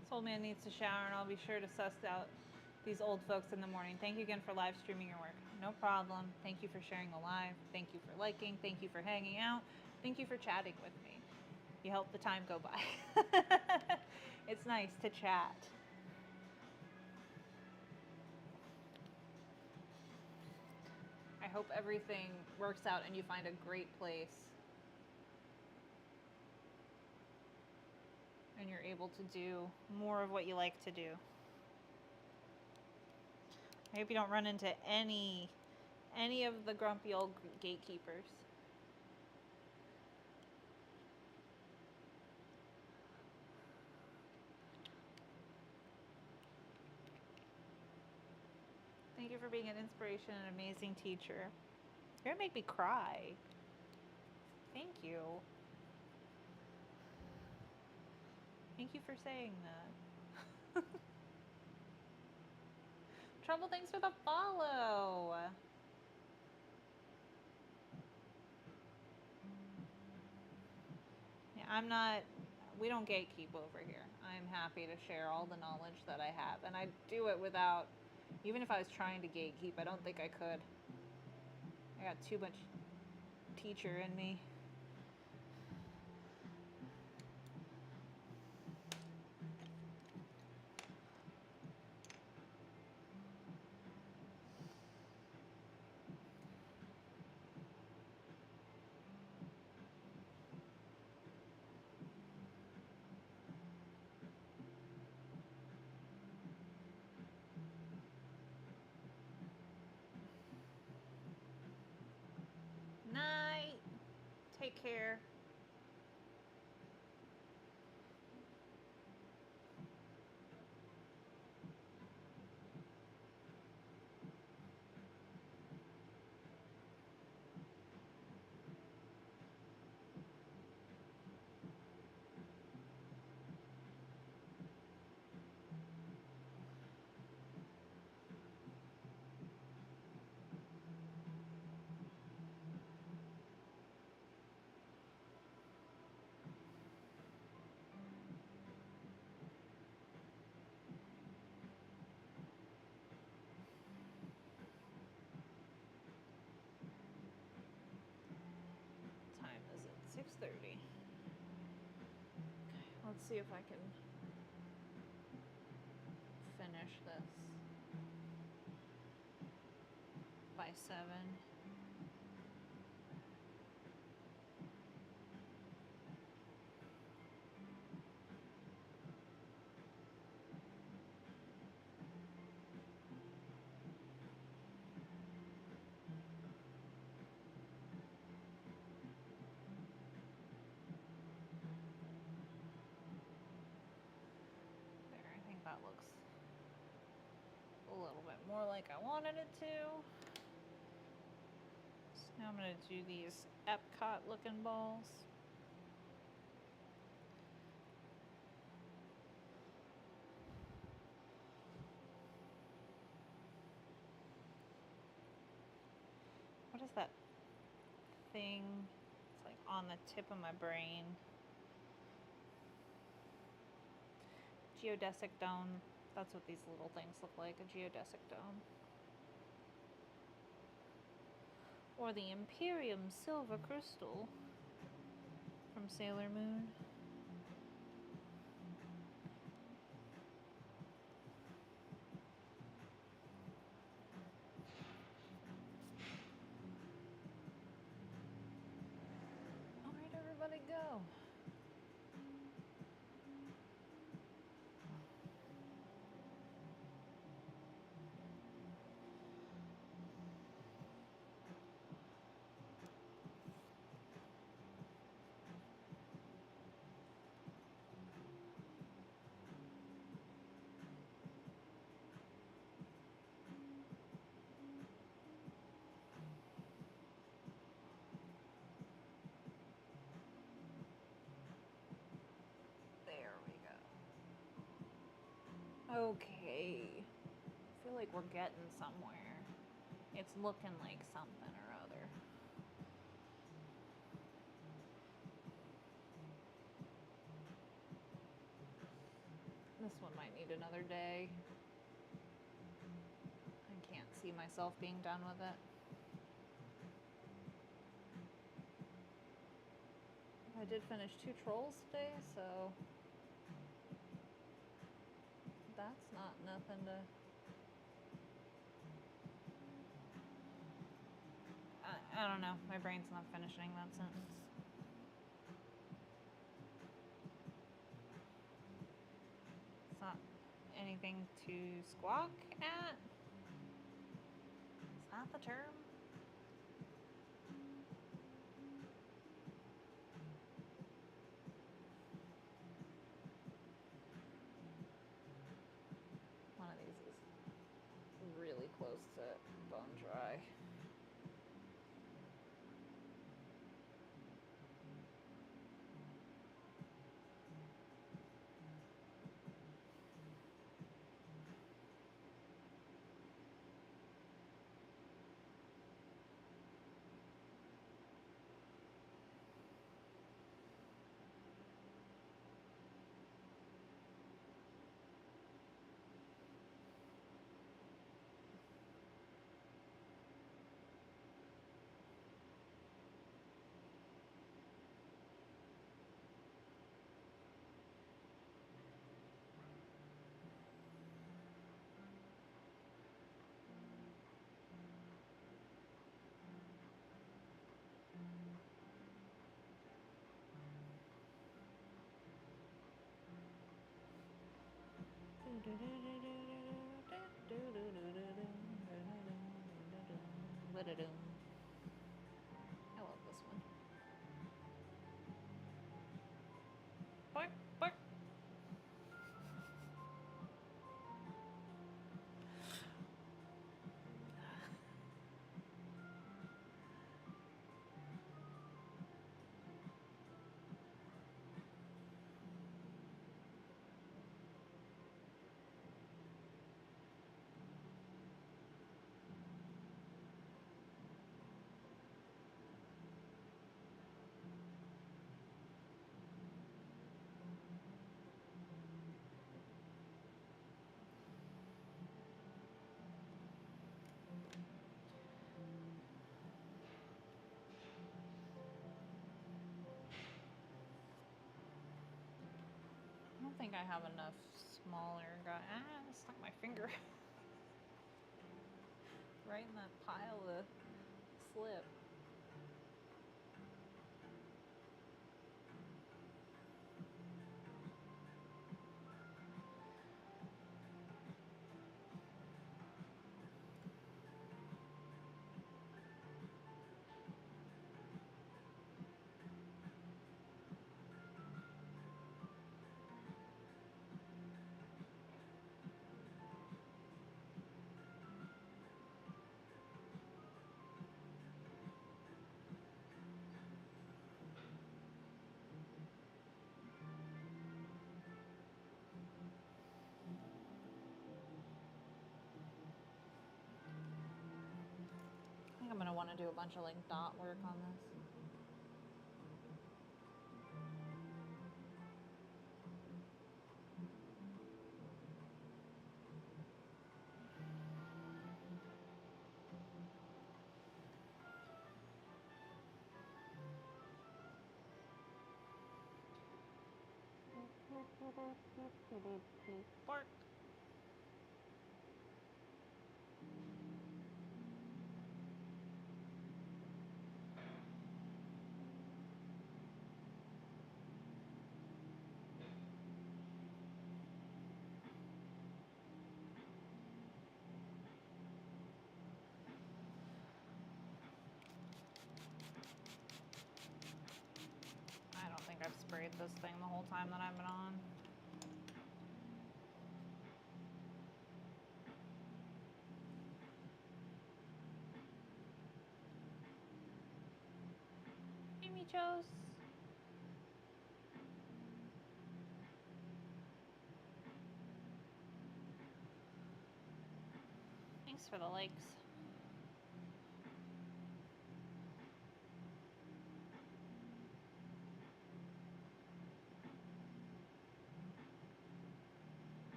this old man needs to shower, and I'll be sure to suss out these old folks in the morning. Thank you again for live streaming your work. No problem. Thank you for sharing the live. Thank you for liking. Thank you for hanging out. Thank you for chatting with me. You help the time go by. It's nice to chat. I hope everything works out and you find a great place and you're able to do more of what you like to do. I hope you don't run into any of the grumpy old gatekeepers. Thank you for being an inspiration and amazing teacher. You're gonna make me cry. Thank you. Thank you for saying that. Trouble, thanks for the follow. Yeah, we don't gatekeep over here. I'm happy to share all the knowledge that I have. And I do it without, even if I was trying to gatekeep, I don't think I could. I got too much teacher in me. Night. Take care. Time is it? 6:30. Let's see if I can finish this by 7. more like I wanted it to. So now I'm going to do these Epcot looking balls. What is that thing? It's like on the tip of my brain. Geodesic dome. That's what these little things look like, a geodesic dome. Or the Imperium Silver Crystal from Sailor Moon. Alright, everybody go. There we go. Okay. I feel like we're getting somewhere. It's looking like something or other. This one might need another day. I can't see myself being done with it. I did finish 2 trolls today, so that's not nothing to... I don't know. My brain's not finishing that sentence. It's not anything to squawk at? Is that the term? One of these is really close to bone dry. I love this one. Bark, bark. I don't think I have enough smaller guy. I stuck my finger right in that pile of slip. going to want to do a bunch of like dot work on this. Bark. I don't think I've sprayed this thing the whole time that I've been on. Hey, Michos. Thanks for the likes.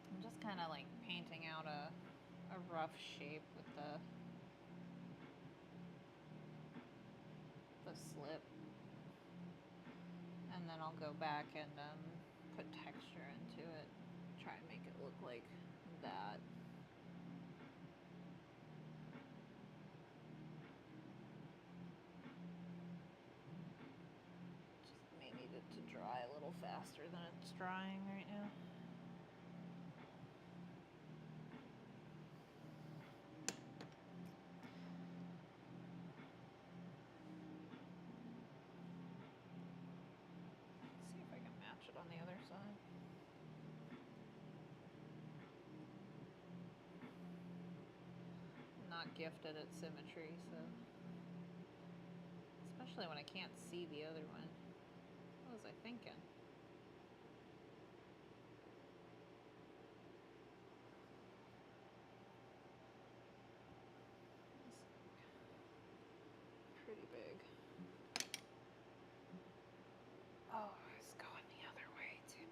I'm just kind of like painting out a rough shape with the slip, and then I'll go back and put texture into it, try and make it look like that. Just may need it to dry a little faster than it's drying right now. Let's see if I can match it on the other side. I'm not gifted at symmetry, so especially when I can't see the other one. What was I thinking? Pretty big. Oh, it's going the other way too.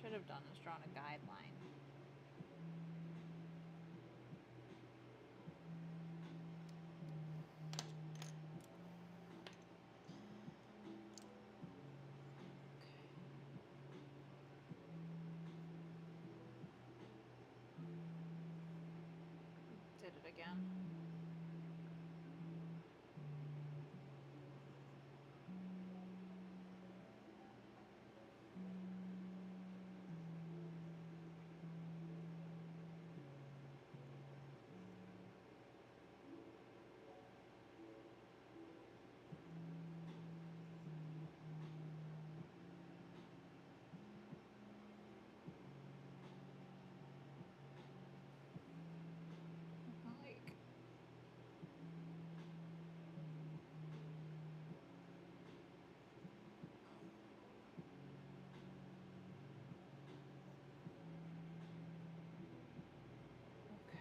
Should have done is drawn a guideline. Did it again. Like, okay.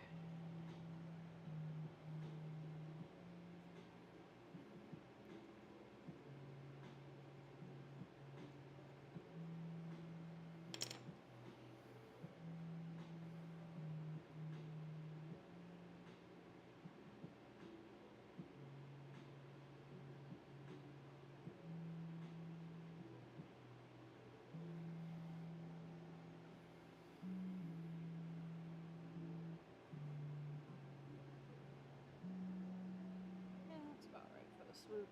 Yeah, that's about right for the swoop.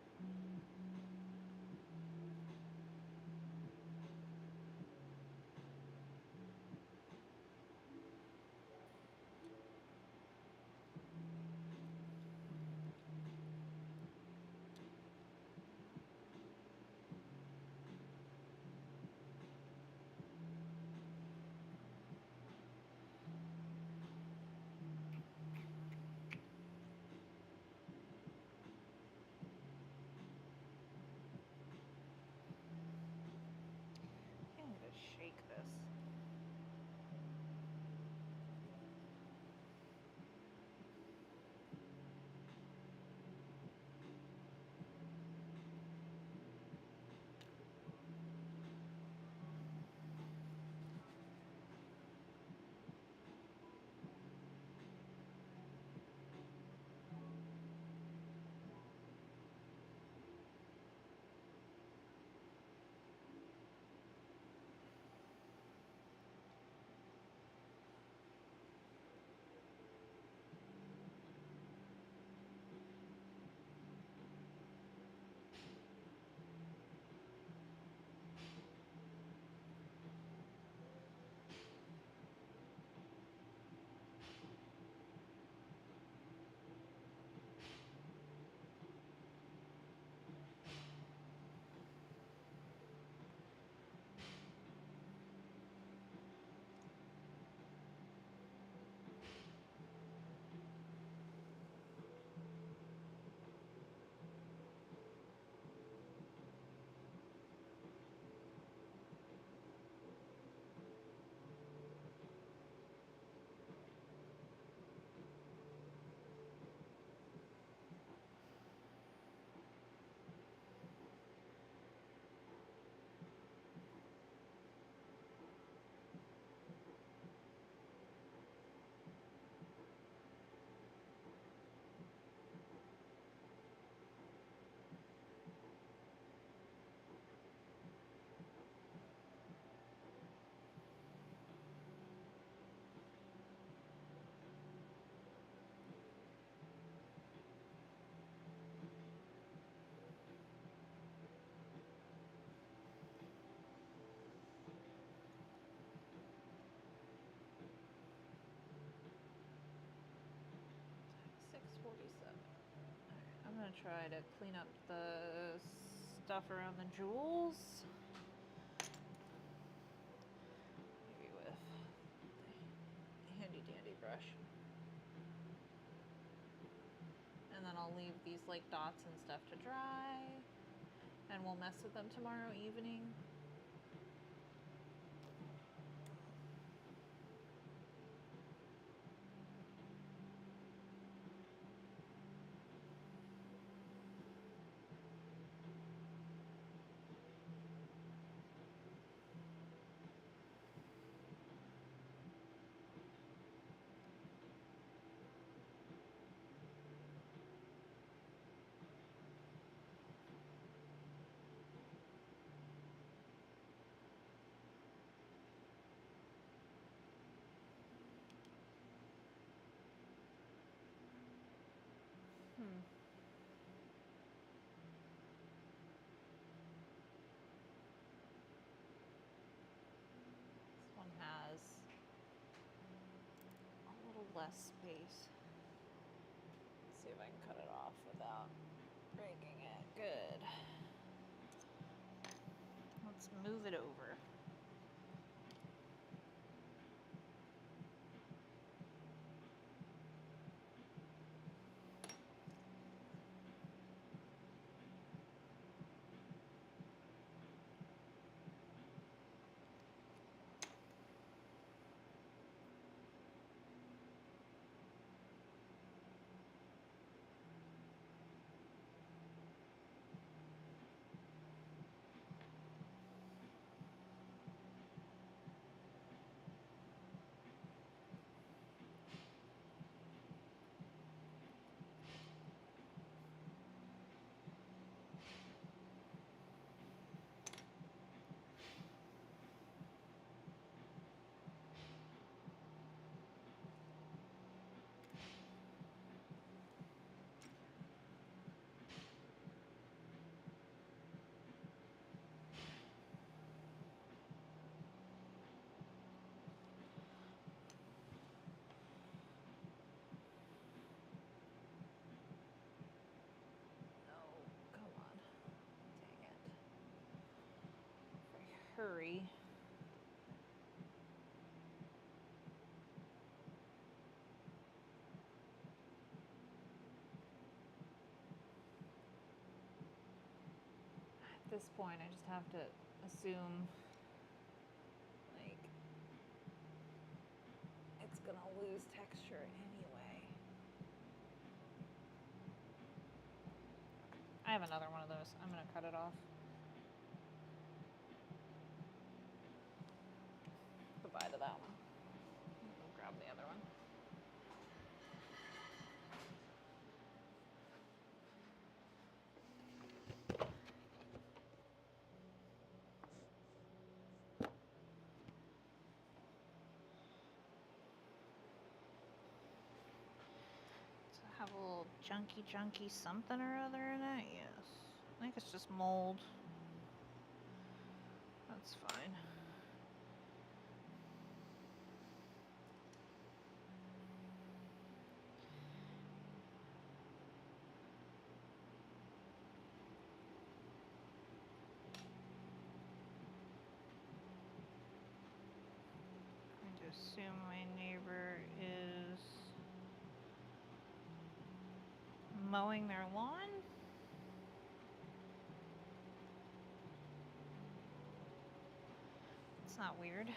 gonna try to clean up the stuff around the jewels. Maybe with the handy dandy brush. And then I'll leave these like dots and stuff to dry. And we'll mess with them tomorrow evening. This one has a little less space. Let's see if I can cut it off without breaking it. Good. Let's move it over. Hurry. At this point, I just have to assume, like, it's gonna lose texture anyway. I have another one of those. I'm gonna cut it off. Goodbye to that one. I'll grab the other one. Does it have a little junky something or other in it? Yes. I think it's just mold. That's fine. Assume my neighbor is mowing their lawn. It's not weird.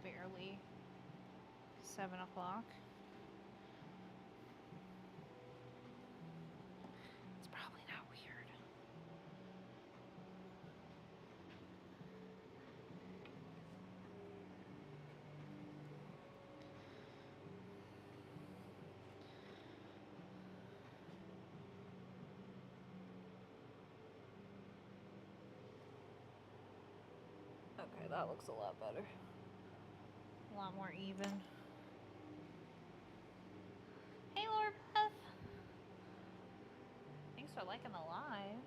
Barely 7 o'clock. It's probably not weird. Okay, that looks a lot better. A lot more even. Hey, Laura Beth. Thanks for liking the live.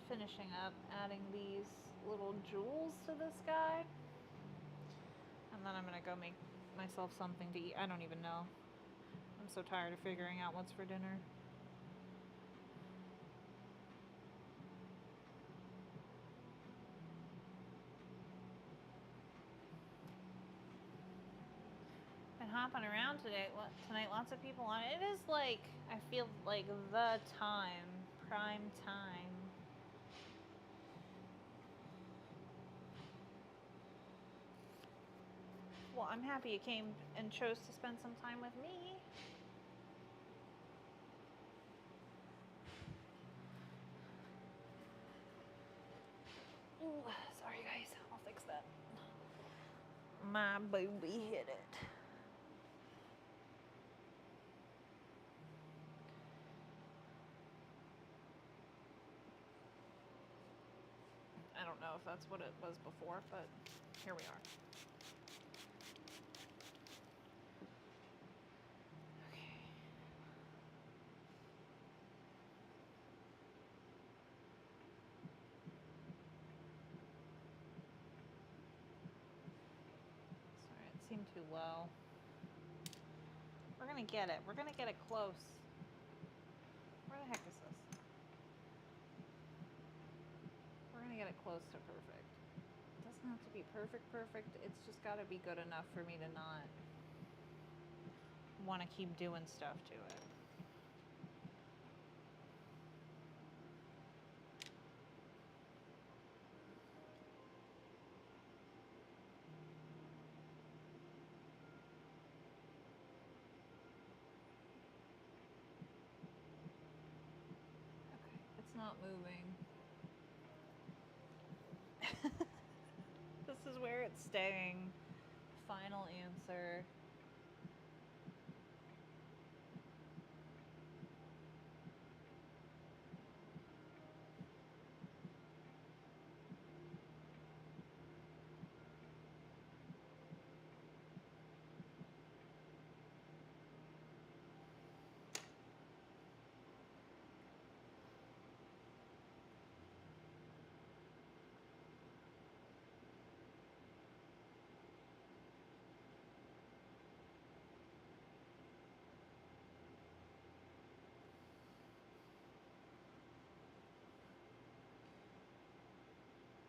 finishing up adding these little jewels to this guy. And then I'm gonna go make myself something to eat. I don't even know. I'm so tired of figuring out what's for dinner. Been hopping around tonight. Lots of people on it. It is like, I feel like the time, prime time. Well, I'm happy you came and chose to spend some time with me. Ooh, sorry guys, I'll fix that. My baby hit it. I don't know if that's what it was before, but here we are. Okay. Sorry, it seemed too low. We're gonna get it. We're gonna get it close. Where the heck is this? We're gonna get it close to perfect. It doesn't have to be perfect. It's just gotta be good enough for me to not want to keep doing stuff to it. Okay, it's not moving. This is where it's staying. Final answer.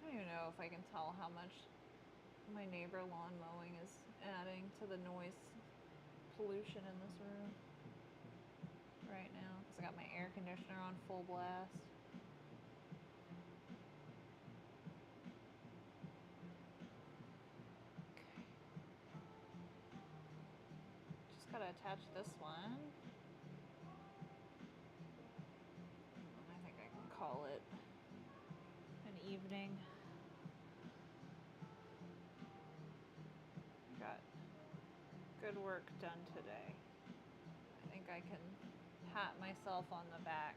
I don't even know if I can tell how much my neighbor lawn mowing is adding to the noise pollution in this room right now, because I got my air conditioner on full blast. Okay. Just gotta attach this one. And I think I can call it an evening. Got good work done today. I think I can pat myself on the back.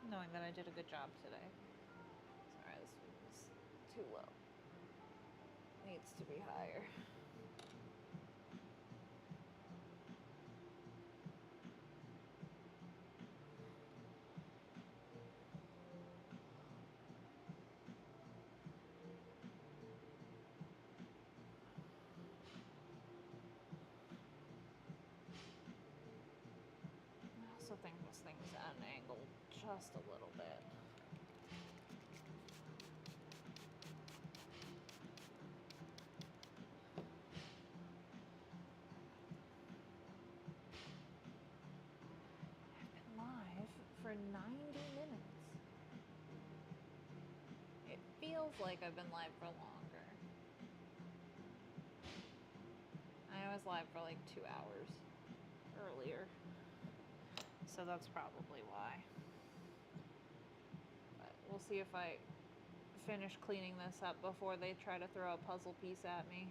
Knowing that I did a good job today. Sorry, this was too low. Needs to be higher. I also think this thing's at an angle just a little bit. I've been live for 90 minutes. It feels like I've been live for longer. I was live for like 2 hours earlier, so that's probably why. But we'll see if I finish cleaning this up before they try to throw a puzzle piece at me.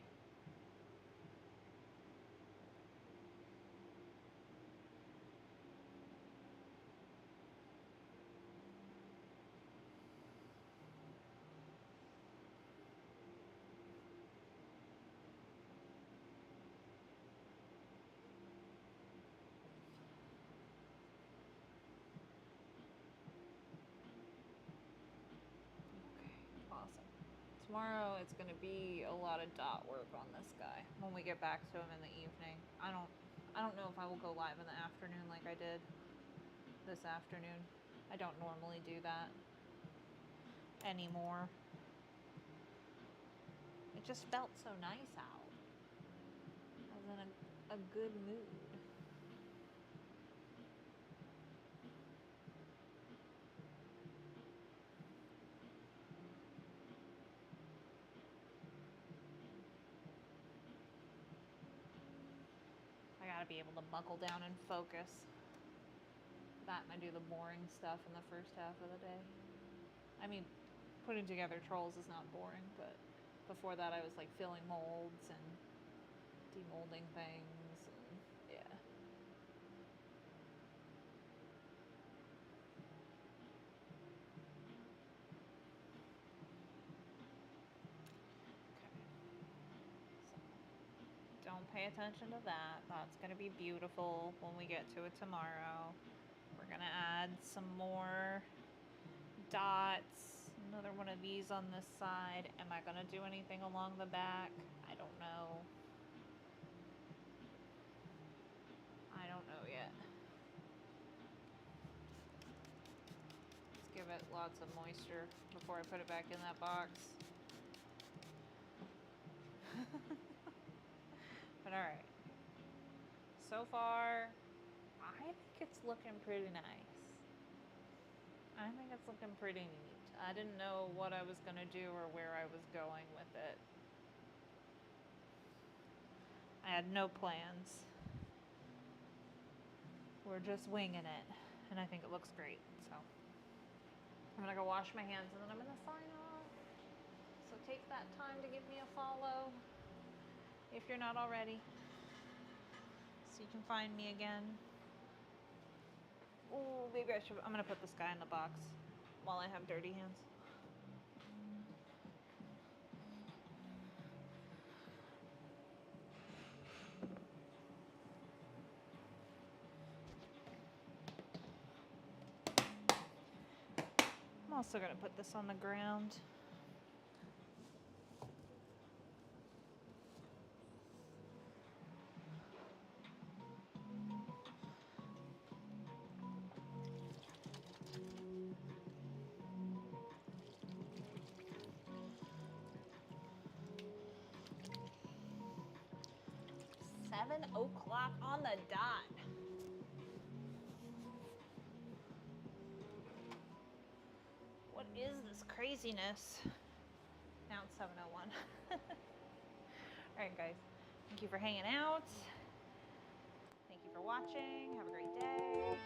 tomorrow it's going to be a lot of dot work on this guy when we get back to him in the evening. I don't know if I will go live in the afternoon like I did this afternoon. I don't normally do that anymore. It just felt so nice out. I was in a good mood. I gotta be able to buckle down and focus. That and I do the boring stuff in the first half of the day. I mean, putting together trolls is not boring, but before that I was like filling molds and demolding things, and yeah. So, don't pay attention to that. That's gonna be beautiful when we get to it tomorrow. We're gonna add some more dots, another one of these on this side. Am I gonna do anything along the back? I don't know. I don't know yet. Let's give it lots of moisture before I put it back in that box. But alright. So far, I think it's looking pretty nice. I think it's looking pretty neat. I didn't know what I was going to do or where I was going with it. I had no plans. We're just winging it, and I think it looks great. So I'm going to go wash my hands and then I'm going to sign off. So take that time to give me a follow if you're not already, so you can find me again. Oh, maybe I'm going to put this guy in the box while I have dirty hands. I'm also going to put this on the ground. Seven o'clock on the dot. What is this craziness? Now it's 7:01. Alright guys, thank you for hanging out. Thank you for watching. Have a great day.